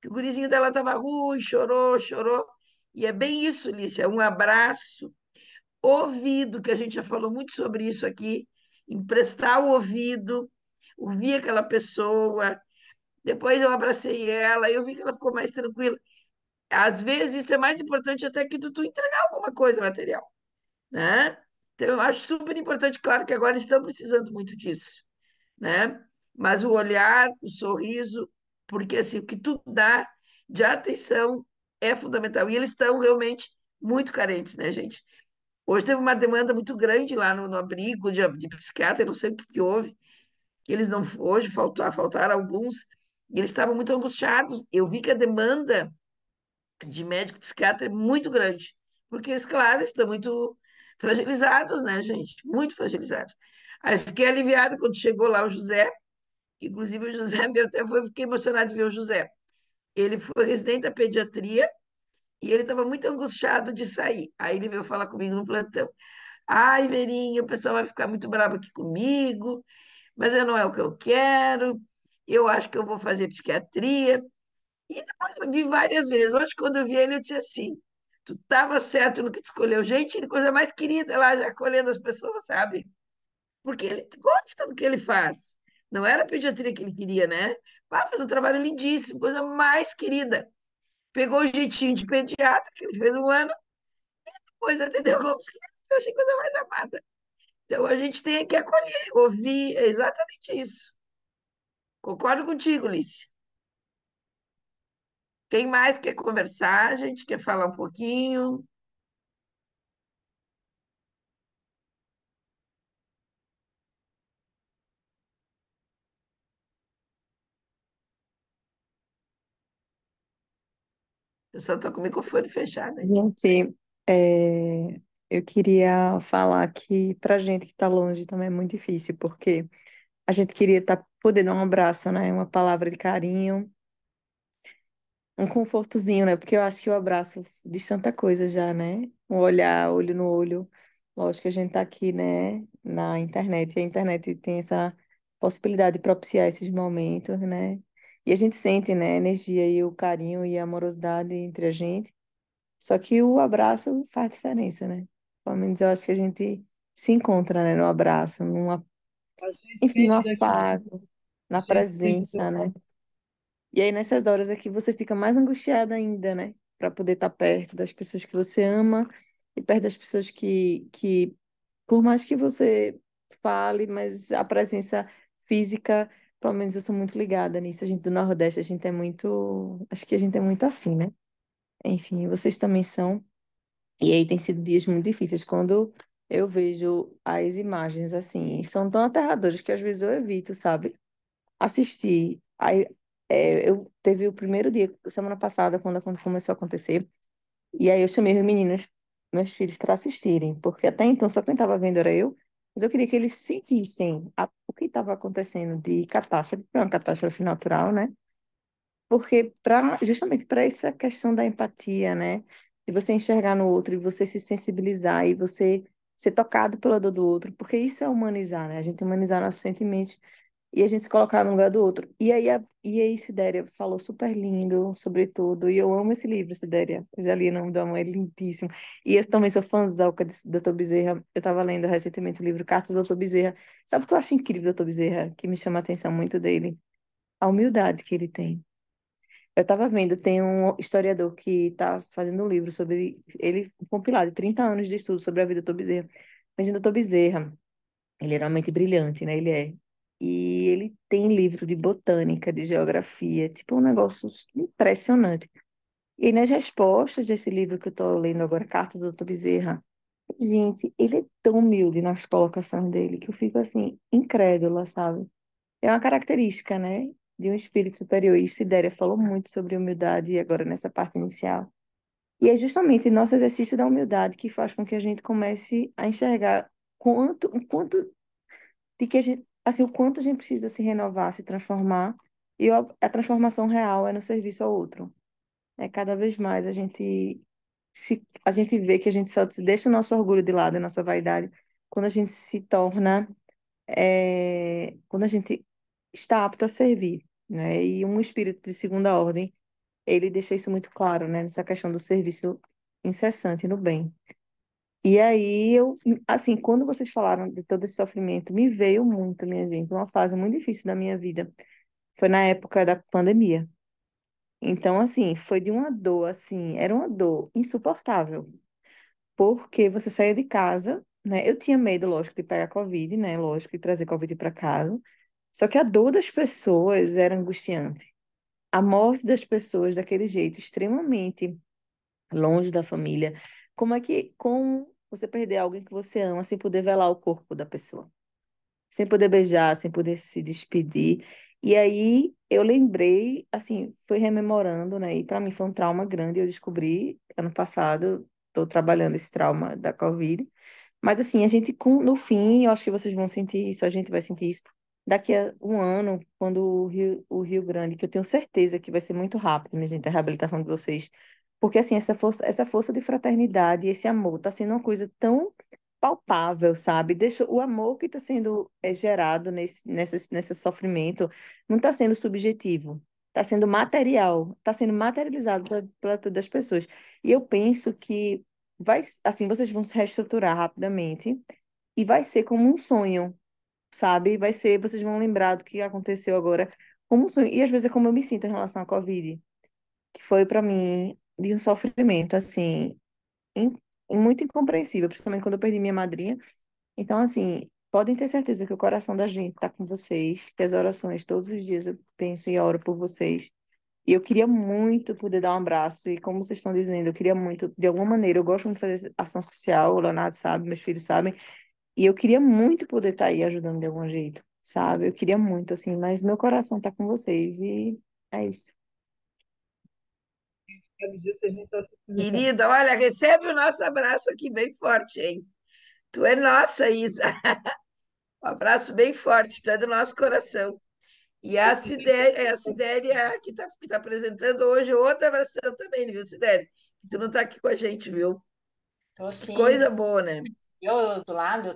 Que o gurizinho dela estava ruim, chorou, chorou. E é bem isso, Lícia, um abraço, ouvido, que a gente já falou muito sobre isso aqui, emprestar o ouvido, ouvir aquela pessoa. Depois eu abracei ela, eu vi que ela ficou mais tranquila. às vezes isso é mais importante até que tu entregar alguma coisa material, né? Então, eu acho super importante, claro que agora estão precisando muito disso, né? Mas o olhar, o sorriso, porque assim, o que tu dá de atenção é fundamental. E eles estão realmente muito carentes, né, gente? Hoje teve uma demanda muito grande lá no abrigo de psiquiatra, eu não sei o que, que houve, que eles não, hoje faltaram alguns, e eles estavam muito angustiados. Eu vi que a demanda de médico psiquiatra é muito grande, porque eles, claro, estão muito fragilizados, né, gente? Muito fragilizados. Aí eu fiquei aliviada quando chegou lá o José, que inclusive o José, meu, até foi, fiquei emocionada de ver o José. Ele foi residente da pediatria e ele estava muito angustiado de sair. Aí ele veio falar comigo no plantão. Ai, Verinho, o pessoal vai ficar muito bravo aqui comigo, mas não é o que eu quero. Eu acho que eu vou fazer psiquiatria. E depois eu vi várias vezes. Hoje, quando eu vi ele, eu disse assim: tu estava certo no que tu escolheu. Gente, ele é coisa mais querida lá, já acolhendo as pessoas, sabe? Porque ele gosta do que ele faz. Não era a pediatria que ele queria, né? Ah, fez um trabalho lindíssimo, coisa mais querida. Pegou o jeitinho de pediatra, que ele fez um ano, depois atendeu como psiquiatra. Eu achei coisa mais amada. Então a gente tem que acolher, ouvir, é exatamente isso. Concordo contigo, Lícia. Quem mais quer conversar? A gente quer falar um pouquinho. Eu só estou com o microfone fechado ainda. Gente, eu queria falar que pra gente que tá longe também é muito difícil, porque a gente queria poder dar um abraço, né? Uma palavra de carinho, um confortozinho, né? Porque eu acho que o abraço diz tanta coisa já, né? Um olhar, olho no olho. Lógico que a gente tá aqui, né, na internet, e a internet tem essa possibilidade de propiciar esses momentos, né? E a gente sente, né, a energia e o carinho e a amorosidade entre a gente. Só que o abraço faz diferença, né? Pelo menos eu acho que a gente se encontra, né, no abraço, A gente enfim, no sente daqui, afago, a na gente sente presença, né? E aí nessas horas é que você fica mais angustiada ainda, né? Para poder estar perto das pessoas que você ama e perto das pessoas que por mais que você fale, mas a presença física, pelo menos eu sou muito ligada nisso. A gente do Nordeste, a gente é muito, acho que a gente é muito assim, né? Enfim, vocês também são. E aí tem sido dias muito difíceis. Quando eu vejo as imagens assim, são tão aterradoras que às vezes eu evito, sabe? Assistir. Aí eu teve o primeiro dia, semana passada, quando começou a acontecer, e aí eu chamei os meninos, meus filhos, para assistirem, porque até então só quem estava vendo era eu, mas eu queria que eles sentissem o que estava acontecendo de catástrofe, é uma catástrofe natural, né? Porque justamente para essa questão da empatia, né? De você enxergar no outro e você se sensibilizar e você ser tocado pela dor do outro, porque isso é humanizar, né? A gente humanizar nossos sentimentos e a gente se colocar no lugar do outro. E aí Sidéria falou super lindo sobre tudo, e eu amo esse livro, Sidéria. Eu já li O Nome da Mãe, é lindíssimo. E eu também sou fãzoca desse Dr. Bezerra. Eu estava lendo recentemente o livro Cartas do Dr. Bezerra. Sabe o que eu acho incrível do Dr. Bezerra, que me chama a atenção muito dele? A humildade que ele tem. Eu estava vendo, tem um historiador que está fazendo um livro sobre ele, um compilado de 30 anos de estudo sobre a vida do Dr. Bezerra. Mas o Dr. Bezerra, ele era uma mente brilhante, né? Ele é. E ele tem livro de botânica, de geografia, tipo um negócio impressionante. E nas respostas desse livro que eu estou lendo agora, Cartas do Dr. Bezerra, gente, ele é tão humilde nas colocações dele que eu fico assim, incrédula, sabe? É uma característica, né, de um espírito superior. E Sidéria falou muito sobre humildade agora nessa parte inicial. E é justamente nosso exercício da humildade que faz com que a gente comece a enxergar o quanto de que a gente, assim, o quanto a gente precisa se renovar, se transformar. E a transformação real é no serviço ao outro. É cada vez mais a gente vê que a gente só deixa o nosso orgulho de lado, a nossa vaidade, quando a gente se torna quando a gente está apto a servir, né? E um espírito de segunda ordem, ele deixa isso muito claro, né? Nessa questão do serviço incessante no bem. E aí assim, quando vocês falaram de todo esse sofrimento, me veio muito, minha gente, uma fase muito difícil da minha vida. Foi na época da pandemia. Então, assim, foi de uma dor, assim, era uma dor insuportável, porque você saía de casa, né? Eu tinha medo, lógico, de pegar Covid, né? Lógico, de trazer Covid para casa. Só que a dor das pessoas era angustiante. A morte das pessoas daquele jeito, extremamente longe da família. Como é que, com você perder alguém que você ama sem poder velar o corpo da pessoa? Sem poder beijar, sem poder se despedir. E aí eu lembrei, assim, fui rememorando, né? E para mim foi um trauma grande. Eu descobri ano passado, estou trabalhando esse trauma da Covid. Mas assim, a gente, no fim, eu acho que vocês vão sentir isso, a gente vai sentir isso. Daqui a um ano, quando o Rio Grande, que eu tenho certeza que vai ser muito rápido, minha gente, a reabilitação de vocês. Porque assim, essa força de fraternidade, esse amor, tá sendo uma coisa tão palpável, sabe? Deixa o amor que está sendo gerado nesse sofrimento não está sendo subjetivo, está sendo material, está sendo materializado para todas as pessoas. E eu penso que vai, assim, vocês vão se reestruturar rapidamente e vai ser como um sonho, sabe? Vai ser, vocês vão lembrar do que aconteceu agora como um sonho. E às vezes é como eu me sinto em relação à Covid, que foi para mim de um sofrimento assim in- muito incompreensível, principalmente quando eu perdi minha madrinha. Então, assim, podem ter certeza que o coração da gente está com vocês, que as orações todos os dias eu penso e oro por vocês. E eu queria muito poder dar um abraço, e como vocês estão dizendo, eu queria muito, de alguma maneira, eu gosto muito de fazer ação social, o Leonardo sabe, meus filhos sabem, e eu queria muito poder estar aí ajudando de algum jeito, sabe? Eu queria muito, assim, mas meu coração está com vocês, e é isso. Quero dizer, se a gente está sentindo essa Querida, olha, recebe o nosso abraço aqui bem forte, hein? Tu é nossa, Isa. Um abraço bem forte, tu é do nosso coração. E a Cidéria que tá apresentando hoje outra abração também, viu, Cidéria? Tu não está aqui com a gente, viu? Tô Que sim. coisa boa, né? Eu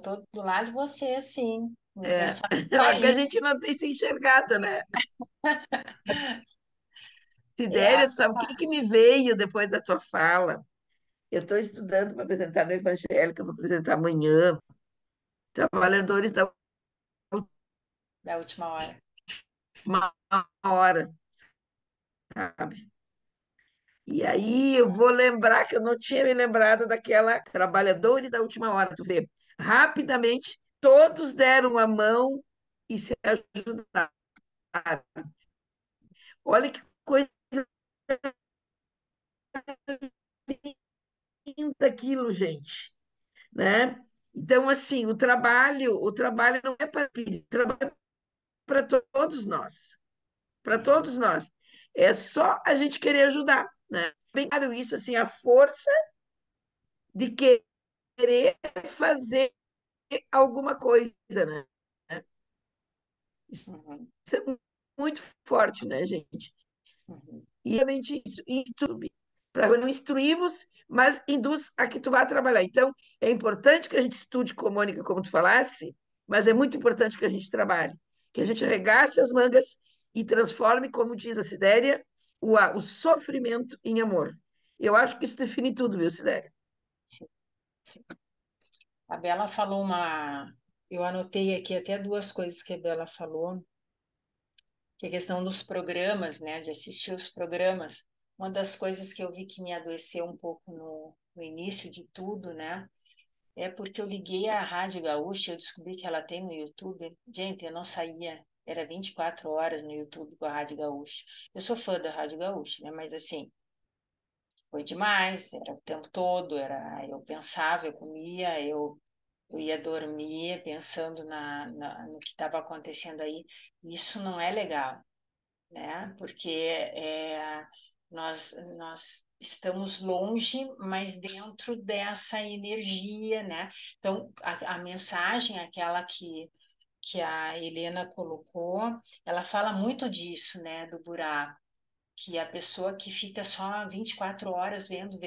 tô do lado de você, sim. Meu É. pensamento tá Mas que a aí. gente não tem se enxergado, né? É, Sidéria, tu sabe o que que me veio depois da tua fala? Eu estou estudando para apresentar no Evangélica, vou apresentar amanhã, Trabalhadores da da última hora. Última Hora, sabe? E aí eu vou lembrar que eu não tinha me lembrado daquela Trabalhadores da Última Hora, tu vê. Rapidamente, todos deram a mão e se ajudaram. Olha que coisa linda aquilo, gente, né? Então, assim, o trabalho não é para o trabalho é para todos nós, para Uhum, todos nós. É só a gente querer ajudar, né? Bem claro isso, assim, a força de querer fazer alguma coisa, né? Isso uhum, é muito forte, né, gente? uhum. E realmente isso, instrui, para não instruir-vos, mas induz a que tu vá trabalhar. Então, é importante que a gente estude com Mônica, como tu falasse, mas é muito importante que a gente trabalhe, que a gente arregace as mangas e transforme, como diz a Sidéria, o sofrimento em amor. Eu acho que isso define tudo, viu, Sidéria? Sim, sim. A Bela falou uma. Eu anotei aqui até duas coisas que a Bela falou, que é a questão dos programas, né? De assistir os programas. Uma das coisas que eu vi que me adoeceu um pouco no início de tudo, né? É porque eu liguei a Rádio Gaúcha, eu descobri que ela tem no YouTube. Gente, eu não saía, era 24 horas no YouTube com a Rádio Gaúcha. Eu sou fã da Rádio Gaúcha, né? Mas assim, foi demais, era o tempo todo, eu pensava, eu comia, eu ia dormir pensando no que estava acontecendo aí. Isso não é legal, né? Porque nós estamos longe, mas dentro dessa energia, né? Então, a mensagem, aquela que a Helena colocou, ela fala muito disso, né? Do buraco. Que a pessoa que fica só 24 horas vendo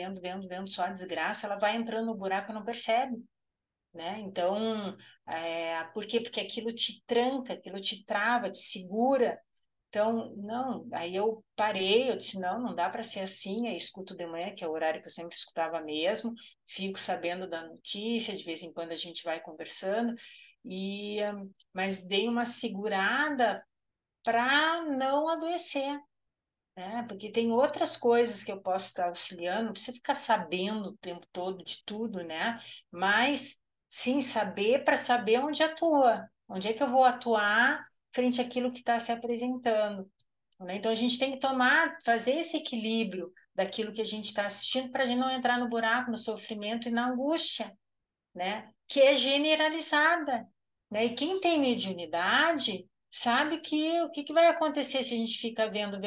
só a desgraça, ela vai entrando no buraco e não percebe, né? Então, por quê? Porque aquilo te tranca, aquilo te trava, te segura. Então, não, aí eu parei, eu disse, não, não dá para ser assim, aí escuto de manhã, que é o horário que eu sempre escutava mesmo, fico sabendo da notícia, de vez em quando a gente vai conversando, mas dei uma segurada para não adoecer, né? Porque tem outras coisas que eu posso estar auxiliando, não precisa ficar sabendo o tempo todo de tudo, né? Mas sim saber para saber onde atua, onde é que eu vou atuar frente àquilo que está se apresentando, né? Então a gente tem que fazer esse equilíbrio daquilo que a gente está assistindo para a gente não entrar no buraco, no sofrimento e na angústia, né? Que é generalizada, né? E quem tem mediunidade sabe que o que que vai acontecer se a gente fica vendo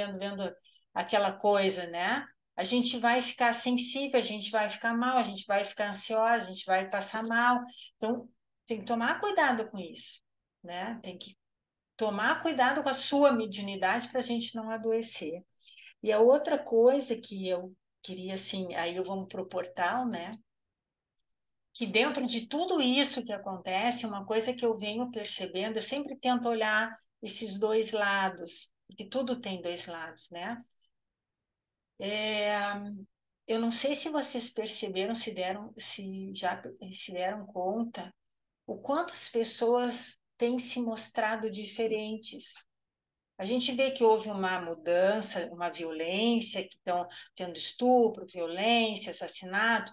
aquela coisa, né? A gente vai ficar sensível, a gente vai ficar mal, a gente vai ficar ansiosa, a gente vai passar mal. Então, tem que tomar cuidado com isso, né? Tem que tomar cuidado com a sua mediunidade para a gente não adoecer. E a outra coisa que eu queria, assim, aí eu vou pro portal, né? Que dentro de tudo isso que acontece, uma coisa que eu venho percebendo, eu sempre tento olhar esses dois lados, porque tudo tem dois lados, né? É, eu não sei se vocês perceberam, se já se deram conta, o quanto as pessoas têm se mostrado diferentes. A gente vê que houve uma mudança, uma violência, que estão tendo estupro, violência, assassinato,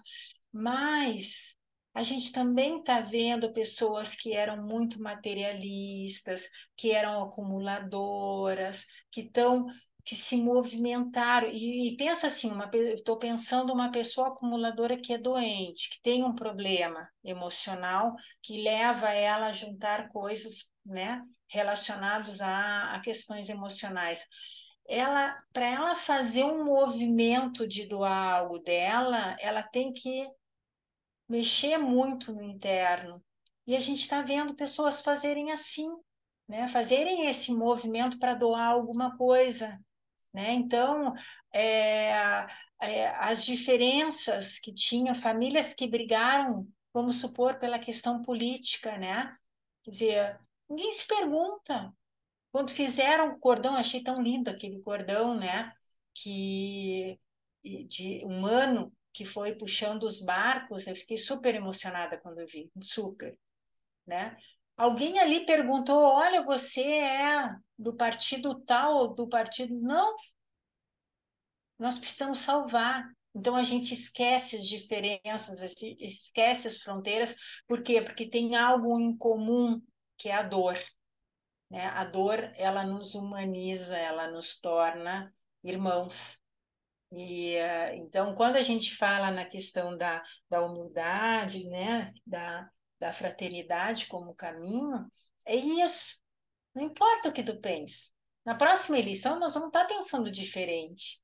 mas a gente também está vendo pessoas que eram muito materialistas, que eram acumuladoras, que se movimentaram. E pensa assim, estou pensando uma pessoa acumuladora que é doente, que tem um problema emocional que leva ela a juntar coisas, né, relacionados a questões emocionais. Para ela fazer um movimento de doar algo dela, ela tem que mexer muito no interno. E a gente está vendo pessoas fazerem assim, né? Fazerem esse movimento para doar alguma coisa, né? Então, é, as diferenças que tinha, famílias que brigaram, vamos supor, pela questão política, né? Quer dizer, ninguém se pergunta. Quando fizeram o cordão, achei tão lindo aquele cordão, né? Que de humano que foi puxando os barcos, eu fiquei super emocionada quando eu vi, super, né? Alguém ali perguntou: olha, você é do partido tal ou do partido. Não, nós precisamos salvar. Então a gente esquece as diferenças, esquece as fronteiras. Por quê? Porque tem algo em comum, que é a dor, né? A dor, ela nos humaniza, ela nos torna irmãos. E então, quando a gente fala na questão da humildade, né, da fraternidade como caminho, é isso. Não importa o que tu pensa. Na próxima eleição, nós vamos estar pensando diferente,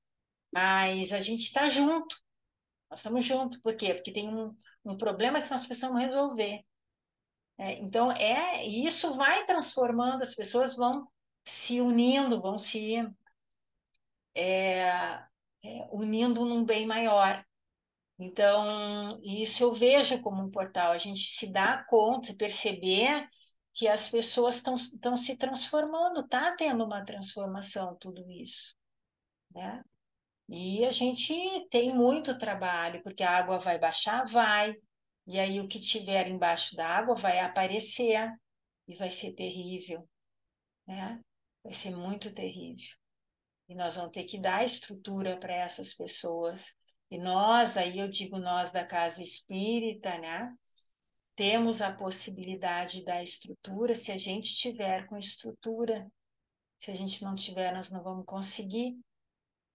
mas a gente está junto. Nós estamos juntos. Por quê? Porque tem um problema que nós precisamos resolver. Então, isso vai transformando, as pessoas vão se unindo, vão se unindo num bem maior. Então, isso eu vejo como um portal, a gente se dá conta, perceber que as pessoas estão se transformando, está tendo uma transformação, tudo isso, né? E a gente tem muito trabalho, porque a água vai baixar? Vai. E aí o que tiver embaixo da água vai aparecer e vai ser terrível, né? Vai ser muito terrível. E nós vamos ter que dar estrutura para essas pessoas. E nós, aí eu digo nós da casa espírita, né? Temos a possibilidade da estrutura se a gente tiver com estrutura. Se a gente não tiver, nós não vamos conseguir.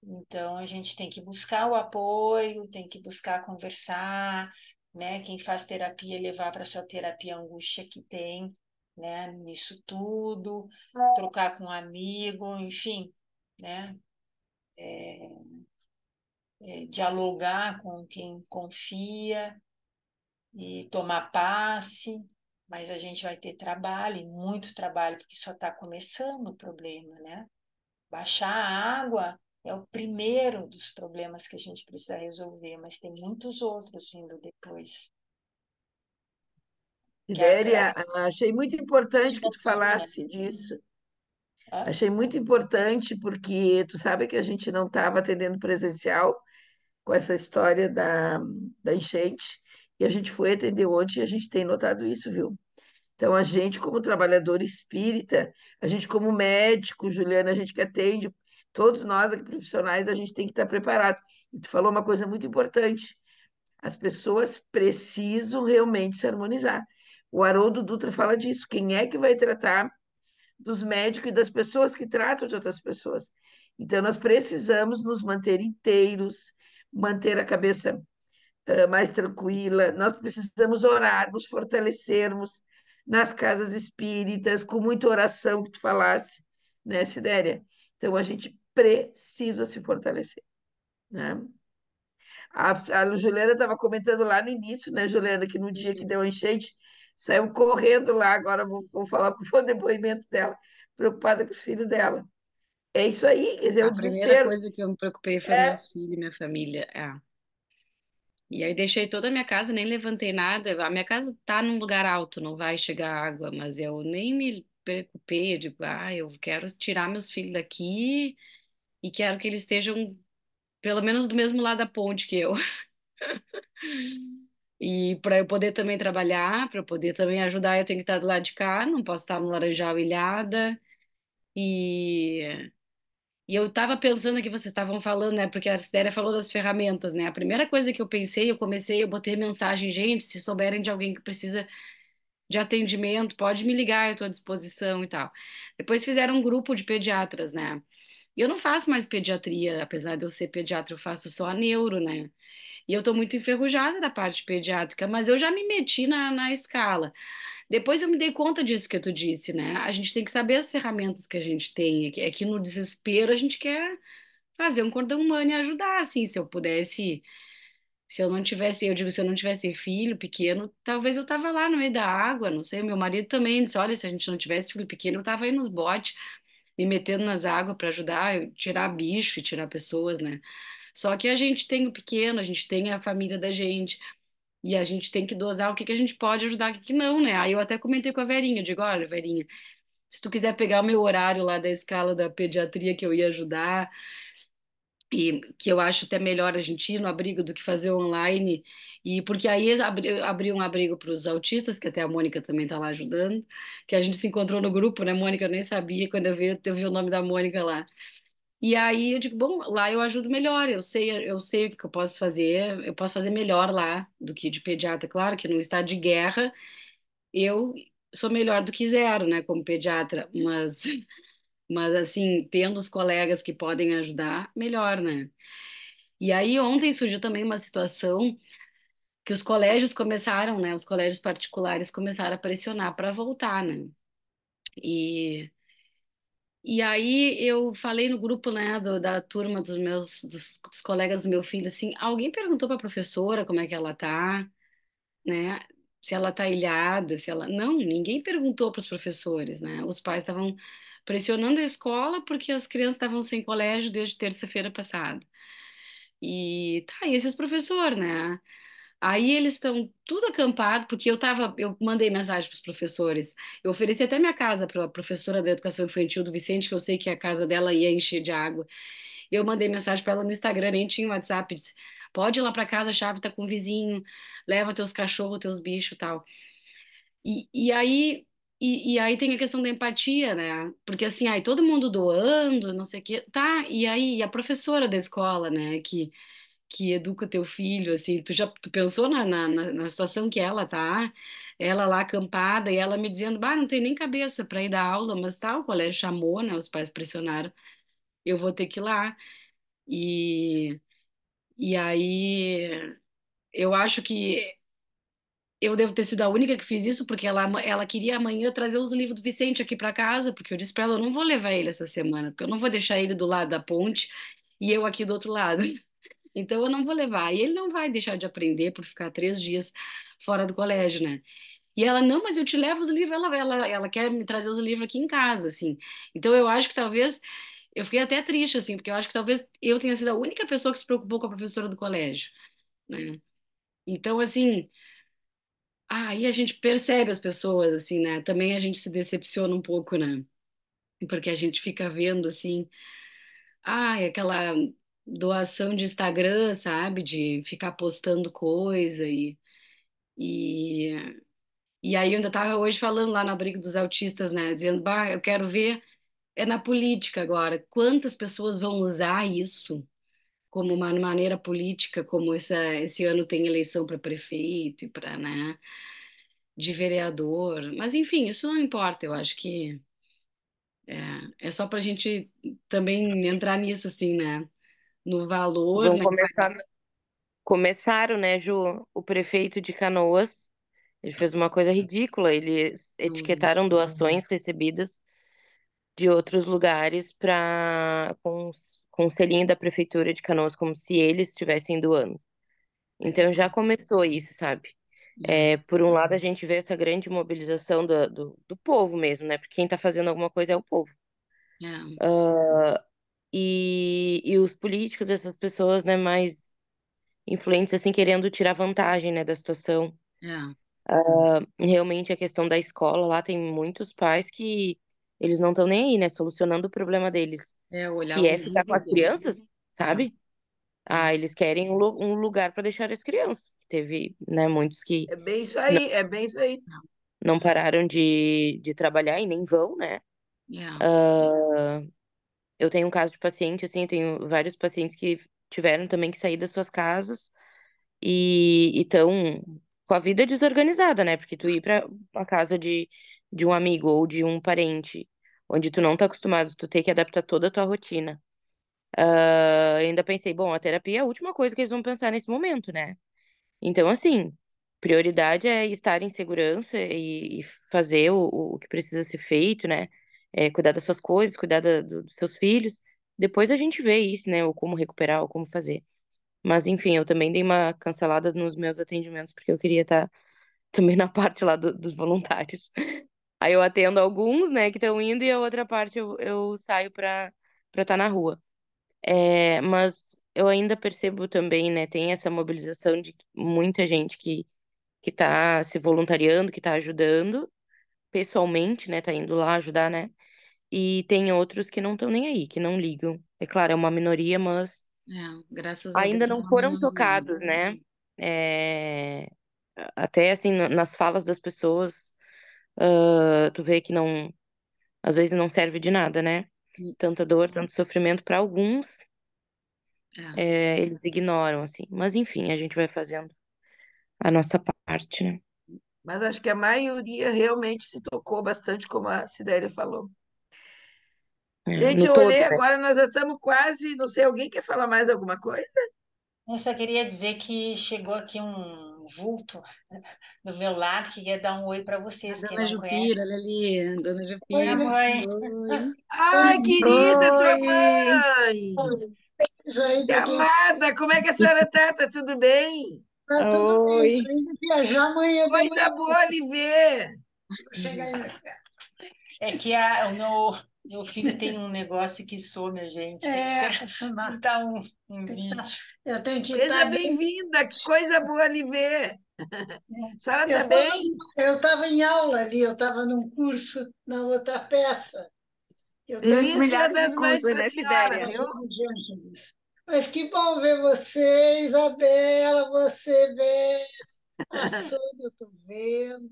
Então a gente tem que buscar o apoio, tem que buscar conversar, né? Quem faz terapia, levar para sua terapia a angústia que tem, né? Nisso tudo, trocar com um amigo, enfim, né? Dialogar com quem confia e tomar passe, mas a gente vai ter trabalho, e muito trabalho, porque só está começando o problema, né? Baixar a água é o primeiro dos problemas que a gente precisa resolver, mas tem muitos outros vindo depois. Que é Sidéria, achei muito importante que tu montanha. falasse disso. Hã? Achei muito importante porque tu sabe que a gente não estava atendendo presencial com essa história da enchente e a gente foi atender ontem e a gente tem notado isso, viu? Então, a gente, como trabalhador espírita, a gente, como médico, Juliana, a gente que atende Todos nós aqui profissionais, a gente tem que estar preparado. E tu falou uma coisa muito importante. As pessoas precisam realmente se harmonizar. O Haroldo Dutra fala disso. Quem é que vai tratar dos médicos e das pessoas que tratam de outras pessoas? Então, nós precisamos nos manter inteiros, manter a cabeça mais tranquila. Nós precisamos orar, nos fortalecermos nas casas espíritas, com muita oração que tu falasse, né, Sidéria? Então, a gente precisa se fortalecer, né? A Juliana estava comentando lá no início, né, Juliana, que no dia que deu a enchente, saiu correndo lá, agora vou falar o depoimento dela, preocupada com os filhos dela. É isso aí, quer dizer, é o A primeira desespero. coisa que eu me preocupei foi É, meus filhos e minha família. É. E aí deixei toda a minha casa, nem levantei nada. A minha casa tá num lugar alto, não vai chegar água, mas eu nem me preocupei. Eu digo, eu quero tirar meus filhos daqui e quero que eles estejam pelo menos do mesmo lado da ponte que eu. E para eu poder também trabalhar, para eu poder também ajudar, eu tenho que estar do lado de cá, não posso estar no Laranjal ilhada. E E eu estava pensando que vocês estavam falando, né? Porque a Cidéria falou das ferramentas, né? A primeira coisa que eu pensei, eu botei mensagem, gente, se souberem de alguém que precisa de atendimento, pode me ligar, eu estou à disposição e tal. Depois fizeram um grupo de pediatras, né? E eu não faço mais pediatria, apesar de eu ser pediatra, eu faço só a neuro, né? E eu estou muito enferrujada da parte pediátrica, mas eu já me meti na escala. Depois eu me dei conta disso que tu disse, né? A gente tem que saber as ferramentas que a gente tem. É que no desespero a gente quer fazer um cordão humano e ajudar, assim, se eu pudesse, se eu não tivesse, eu digo, se eu não tivesse filho pequeno, talvez eu tava lá no meio da água, não sei, meu marido também disse, olha, se a gente não tivesse filho pequeno, eu tava aí nos botes, me metendo nas águas para ajudar, tirar bicho e tirar pessoas, né? Só que a gente tem o pequeno, a gente tem a família da gente, e a gente tem que dosar o que que a gente pode ajudar, o que que não, né? Aí eu até comentei com a Verinha, eu digo, olha, Verinha, se tu quiser pegar o meu horário lá da escala da pediatria que eu ia ajudar, e que eu acho até melhor a gente ir no abrigo do que fazer online, e porque aí abri um abrigo para os autistas, que até a Mônica também está lá ajudando, que a gente se encontrou no grupo, né, Mônica? Eu nem sabia, quando eu vi o nome da Mônica lá. E aí eu digo, bom, lá eu ajudo melhor, eu sei o que que eu posso fazer, eu posso fazer melhor lá do que de pediatra. Claro que no estado de guerra eu sou melhor do que zero, né, como pediatra, mas assim, tendo os colegas que podem ajudar, melhor, né? E aí ontem surgiu também uma situação que os colégios começaram, né? Os colégios particulares começaram a pressionar para voltar, né? E, e aí eu falei no grupo, né, da turma dos colegas do meu filho, assim, alguém perguntou para a professora como é que ela tá, né? Se ela tá ilhada, se ela... Não, ninguém perguntou para os professores, né? Os pais estavam pressionando a escola porque as crianças estavam sem colégio desde terça-feira passada. E tá, e esses professores, né? Aí eles estão tudo acampado, porque eu mandei mensagem para os professores. Eu ofereci até minha casa para a professora da educação infantil do Vicente, que eu sei que a casa dela ia encher de água. Eu mandei mensagem para ela no Instagram, nem tinha WhatsApp, disse: pode ir lá para casa, a chave tá com o vizinho, leva teus cachorros, teus bichos, e tal. E aí tem a questão da empatia, né? Porque assim, aí todo mundo doando, não sei o quê, tá? E aí a professora da escola, né, que educa teu filho, assim, tu pensou na situação que ela tá, ela lá acampada e ela me dizendo, bah, não tem nem cabeça para ir dar aula, mas tá, o colégio chamou, né, os pais pressionaram, eu vou ter que ir lá. E, e aí eu acho que eu devo ter sido a única que fiz isso, porque ela queria amanhã trazer os livros do Vicente aqui para casa, porque eu disse para ela, eu não vou levar ele essa semana, porque eu não vou deixar ele do lado da ponte e eu aqui do outro lado. Então eu não vou levar. E ele não vai deixar de aprender por ficar 3 dias fora do colégio, né? E ela, não, mas eu te levo os livros. Ela quer me trazer os livros aqui em casa, assim. Então eu acho que talvez. Eu fiquei até triste, assim, porque eu acho que talvez eu tenha sido a única pessoa que se preocupou com a professora do colégio, né? Então, assim. Aí a gente percebe as pessoas, assim, né? Também a gente se decepciona um pouco, né? Porque a gente fica vendo, assim. Aquela doação de Instagram, sabe? De ficar postando coisa e, e aí eu ainda estava hoje falando lá no abrigo dos autistas, né? Dizendo, bah, eu quero ver é na política agora. Quantas pessoas vão usar isso como uma maneira política, como esse ano tem eleição para prefeito e para, né, de vereador. Mas, enfim, isso não importa. Eu acho que é só para a gente também entrar nisso, assim, né? No valor, Vão né? começaram, né, Ju, o prefeito de Canoas, ele fez uma coisa ridícula, eles etiquetaram doações recebidas de outros lugares com o selinho da prefeitura de Canoas, como se eles estivessem doando. Então já começou isso, sabe? Por um lado, a gente vê essa grande mobilização do povo mesmo, né? Porque quem tá fazendo alguma coisa é o povo. É, E os políticos, essas pessoas, né, mais influentes, assim, querendo tirar vantagem, né, da situação. é, Realmente, a questão da escola lá, tem muitos pais que eles não estão nem aí, né, solucionando o problema deles, olhar que o é ficar com umbigo as dele. crianças, É, sabe? Ah, eles querem um lugar para deixar as crianças. Teve, né, muitos que É bem isso não, aí, é bem isso aí. não pararam de trabalhar e nem vão, né? é, Ah, eu tenho um caso de paciente, assim, eu tenho vários pacientes que tiveram também que sair das suas casas e estão com a vida desorganizada, né? Porque tu ir para a casa de um amigo ou de um parente, onde tu não tá acostumado, tu ter que adaptar toda a tua rotina. Ainda pensei, bom, a terapia é a última coisa que eles vão pensar nesse momento, né? Então, assim, prioridade é estar em segurança e fazer o que precisa ser feito, né? Cuidar das suas coisas, cuidar dos seus filhos. Depois a gente vê isso, né? Ou como recuperar, ou como fazer. Mas, enfim, eu também dei uma cancelada nos meus atendimentos, porque eu queria estar também na parte lá dos voluntários. Aí eu atendo alguns, né, que estão indo, e a outra parte eu saio para estar na rua. Mas eu ainda percebo também, né, tem essa mobilização de muita gente que tá se voluntariando, que tá ajudando pessoalmente, né, tá indo lá ajudar, né? E tem outros que não estão nem aí, que não ligam. É claro, é uma minoria, mas graças a Deus ainda é não uma foram minoria. tocados, né? É, até assim, nas falas das pessoas, tu vê que não, às vezes não serve de nada, né? Tanta dor, tanto sofrimento para alguns, É. eles ignoram, assim. Mas enfim, a gente vai fazendo a nossa parte, né? Mas acho que a maioria realmente se tocou bastante, como a Cidélia falou. Gente, No eu todo, olhei né? agora, nós já estamos quase. Não sei, alguém quer falar mais alguma coisa? Eu só queria dizer que chegou aqui um vulto do meu lado que ia dar um oi para A vocês, quem dona não Jupira, conhece. olha ali, dona Oi, Jupira. mãe. Oi. Ai, querida, tua Oi! mãe! Já aí Que para quem amada, como é que a senhora tá? Tá tudo bem? está tudo bem, Oi! estou indo viajar amanhã de Coisa manhã. boa lhe ver. Vou chegar aí. É que o meu filho tem um negócio que some, gente. Isso não. Dá um Tem que vídeo. eu tenho que Seja estar bem. bem-vinda, que coisa boa lhe ver. A senhora Eu tá estava bem? eu estava em aula ali, eu estava num curso na outra peça. Eu estava Nos Feliz Dia milhares de das Mães cursos, para a né, senhora, Cidélia? viu? de Ângeles. Mas que bom ver você, Isabela, você vê, a Sônia, eu estou vendo.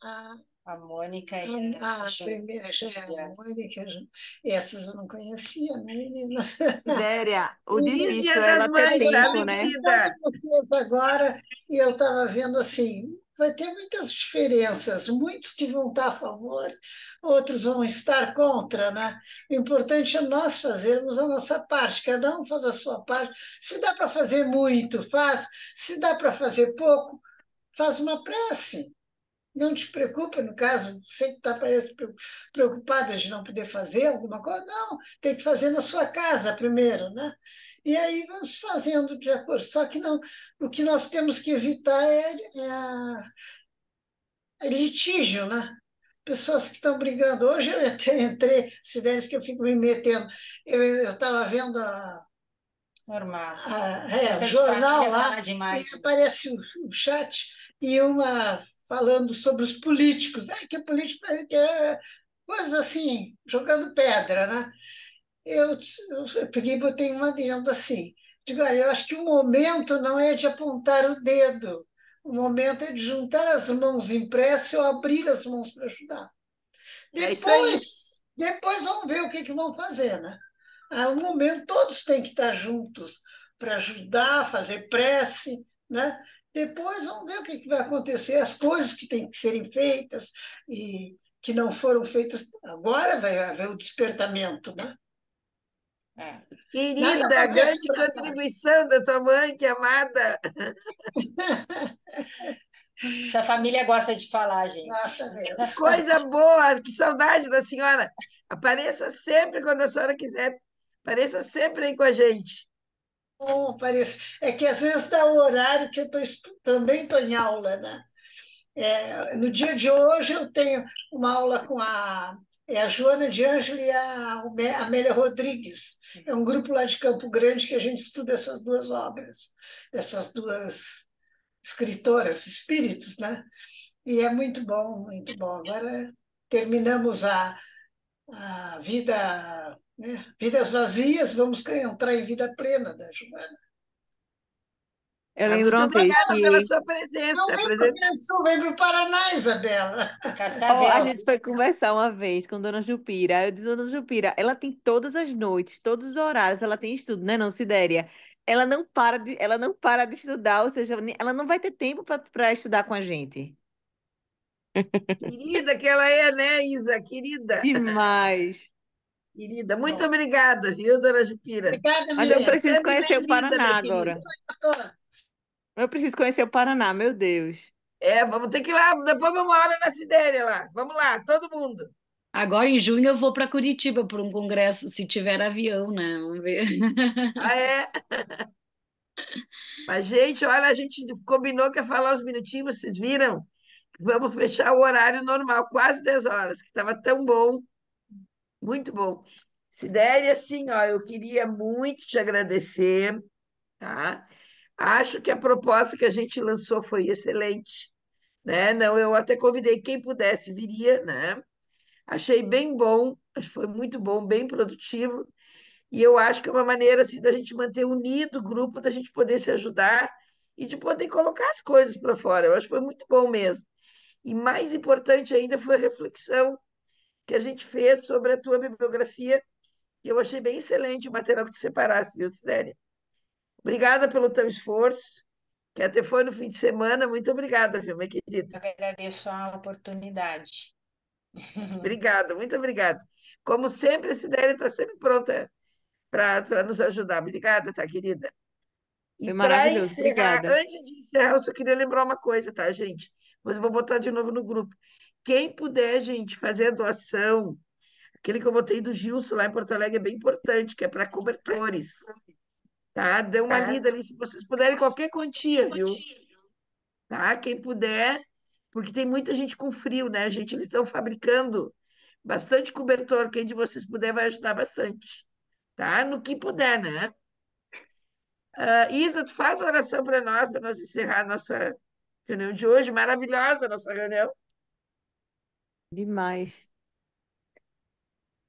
A A Mônica e A primeira já é a Mônica, essas eu não conhecia, né, menina? Cidélia, o Feliz difícil Dia é das ela ter Mas Mães, eu tá, tempo, minha estava né? lembrando querida? de vocês agora e eu estava vendo assim, vai ter muitas diferenças, muitos que vão estar a favor, outros vão estar contra, né? O importante é nós fazermos a nossa parte, cada um faz a sua parte. Se dá para fazer muito, faz. Se dá para fazer pouco, faz uma prece. Não te preocupa, no caso, você que está parece preocupada de não poder fazer alguma coisa, não, tem que fazer na sua casa primeiro, né? E aí vamos fazendo de acordo. Só que não, o que nós temos que evitar é litígio, né? Pessoas que estão brigando. Hoje eu até entrei, se deres que eu fico me metendo, eu estava vendo Normal. o Essa de jornal família lá, fala demais. e aparece o chat e uma falando sobre os políticos. Que político que é coisa assim, jogando pedra, né? Eu peguei e botei uma dentro assim. Digo, olha, eu acho que o momento não é de apontar o dedo. O momento é de juntar as mãos em prece ou abrir as mãos para ajudar. É isso aí. Depois, Depois vamos ver o que vão fazer, né? No momento, todos têm que estar juntos para ajudar, fazer prece, né? Depois vamos ver o que vai acontecer, as coisas que têm que serem feitas e que não foram feitas. Agora vai haver o despertamento, né? É. Nada Querida, acontece grande por acaso. contribuição da tua mãe, que amada. Essa família gosta de falar, gente. Nossa mesmo. Que coisa boa, que saudade da senhora. Apareça sempre quando a senhora quiser. Apareça sempre aí com a gente. Bom, parece. É que às vezes dá o horário que eu também estou em aula, né? No dia de hoje eu tenho uma aula com a Joana de Ângelo e a Amélia Rodrigues. É um grupo lá de Campo Grande que a gente estuda essas duas obras, essas duas escritoras, espíritos, né? E é muito bom, muito bom. Agora terminamos a vida, né? Vidas vazias, vamos entrar em vida plena da Joana. Eu Ah, lembro muito uma vez obrigada pela que sua Não presença. A vem para o presença. Grande Sul, vem para o Paraná, Isabela. Ó, a Cascavel. gente foi conversar uma vez com Dona Jupira. Eu disse, Dona Jupira, ela tem todas as noites, todos os horários, ela tem estudo, né, não, Sidéria? Ela não para de estudar, ou seja, ela não vai ter tempo para estudar com a gente. Querida que ela é, né, Isa? Querida, Demais. querida. Muito Bom, obrigada, viu, dona Jupira? obrigada, Mas eu Miriam. preciso Sempre conhecer o bem-vinda, minha Paraná querida. agora. Eu preciso conhecer o Paraná, meu Deus. Vamos ter que ir lá, depois vamos uma hora na Sidéria lá. Vamos lá, todo mundo. Agora em junho eu vou para Curitiba por um congresso, se tiver avião, né? Vamos ver. Ah, é? Mas, gente, olha, a gente combinou que ia falar uns minutinhos, vocês viram? Vamos fechar o horário normal, quase 10 horas, que estava tão bom, muito bom. Sidéria, assim, ó, eu queria muito te agradecer, tá? Acho que a proposta que a gente lançou foi excelente, né? Não, eu até convidei quem pudesse viria, né? Achei bem bom, acho que foi muito bom, bem produtivo, e eu acho que é uma maneira assim da gente manter unido o grupo, da gente poder se ajudar e de poder colocar as coisas para fora. Eu acho que foi muito bom mesmo. E mais importante ainda foi a reflexão que a gente fez sobre a tua bibliografia, que eu achei bem excelente o material que tu separasse, viu, Sidéria? Obrigada pelo teu esforço, que até foi no fim de semana. Muito obrigada, viu, minha querida? Eu agradeço a oportunidade. Obrigada, muito obrigada. Como sempre, a Sidéria está sempre pronta para nos ajudar. Obrigada, tá, querida? E Foi para maravilhoso. encerrar, Obrigada. antes de encerrar, eu só queria lembrar uma coisa, tá, gente? Mas eu vou botar de novo no grupo. Quem puder, gente, fazer a doação, aquele que eu botei do Gilson lá em Porto Alegre é bem importante, que é para cobertores, tá? Dê uma lida ali, se vocês puderem, qualquer quantia, viu? Tá? Quem puder, porque tem muita gente com frio, né, gente? Eles estão fabricando bastante cobertor. Quem de vocês puder vai ajudar bastante, tá? No que puder, né? Isa, tu faz oração para nós encerrar a nossa reunião de hoje. Maravilhosa a nossa reunião. Demais.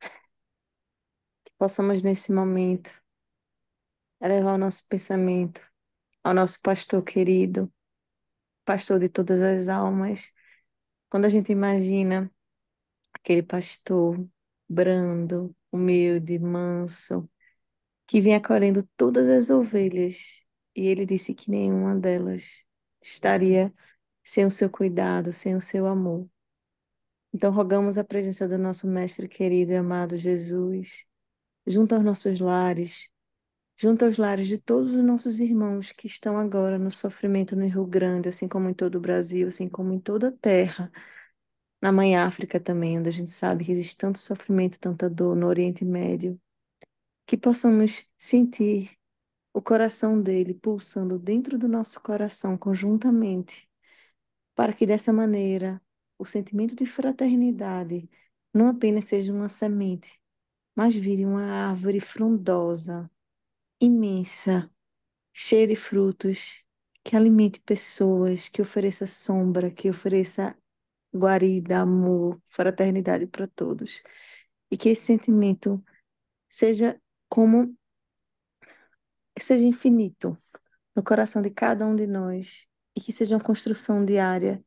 Que possamos, nesse momento, elevar o nosso pensamento ao nosso pastor querido, pastor de todas as almas. Quando a gente imagina aquele pastor brando, humilde, manso, que vinha acolhendo todas as ovelhas, e ele disse que nenhuma delas estaria sem o seu cuidado, sem o seu amor. Então, rogamos a presença do nosso Mestre querido e amado Jesus, junto aos nossos lares, junto aos lares de todos os nossos irmãos que estão agora no sofrimento no Rio Grande, assim como em todo o Brasil, assim como em toda a terra, na Mãe África também, onde a gente sabe que existe tanto sofrimento, tanta dor no Oriente Médio, que possamos sentir o coração dele pulsando dentro do nosso coração conjuntamente, para que dessa maneira o sentimento de fraternidade não apenas seja uma semente, mas vire uma árvore frondosa, imensa, cheia de frutos, que alimente pessoas, que ofereça sombra, que ofereça guarida, amor, fraternidade para todos. E que esse sentimento seja como seja infinito no coração de cada um de nós e que seja uma construção diária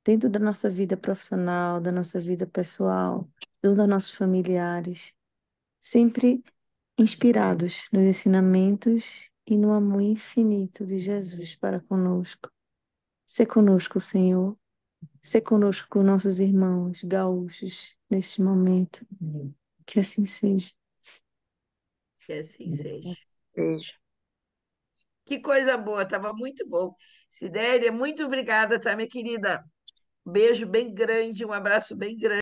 dentro da nossa vida profissional, da nossa vida pessoal, todos os nossos familiares, sempre inspirados nos ensinamentos e no amor infinito de Jesus para conosco. Sê conosco, Senhor. Sê conosco com nossos irmãos gaúchos neste momento. Que assim seja. Que assim seja. Beijo. Que coisa boa, estava muito bom. Sidéria, muito obrigada, tá, minha querida? Um beijo bem grande, um abraço bem grande.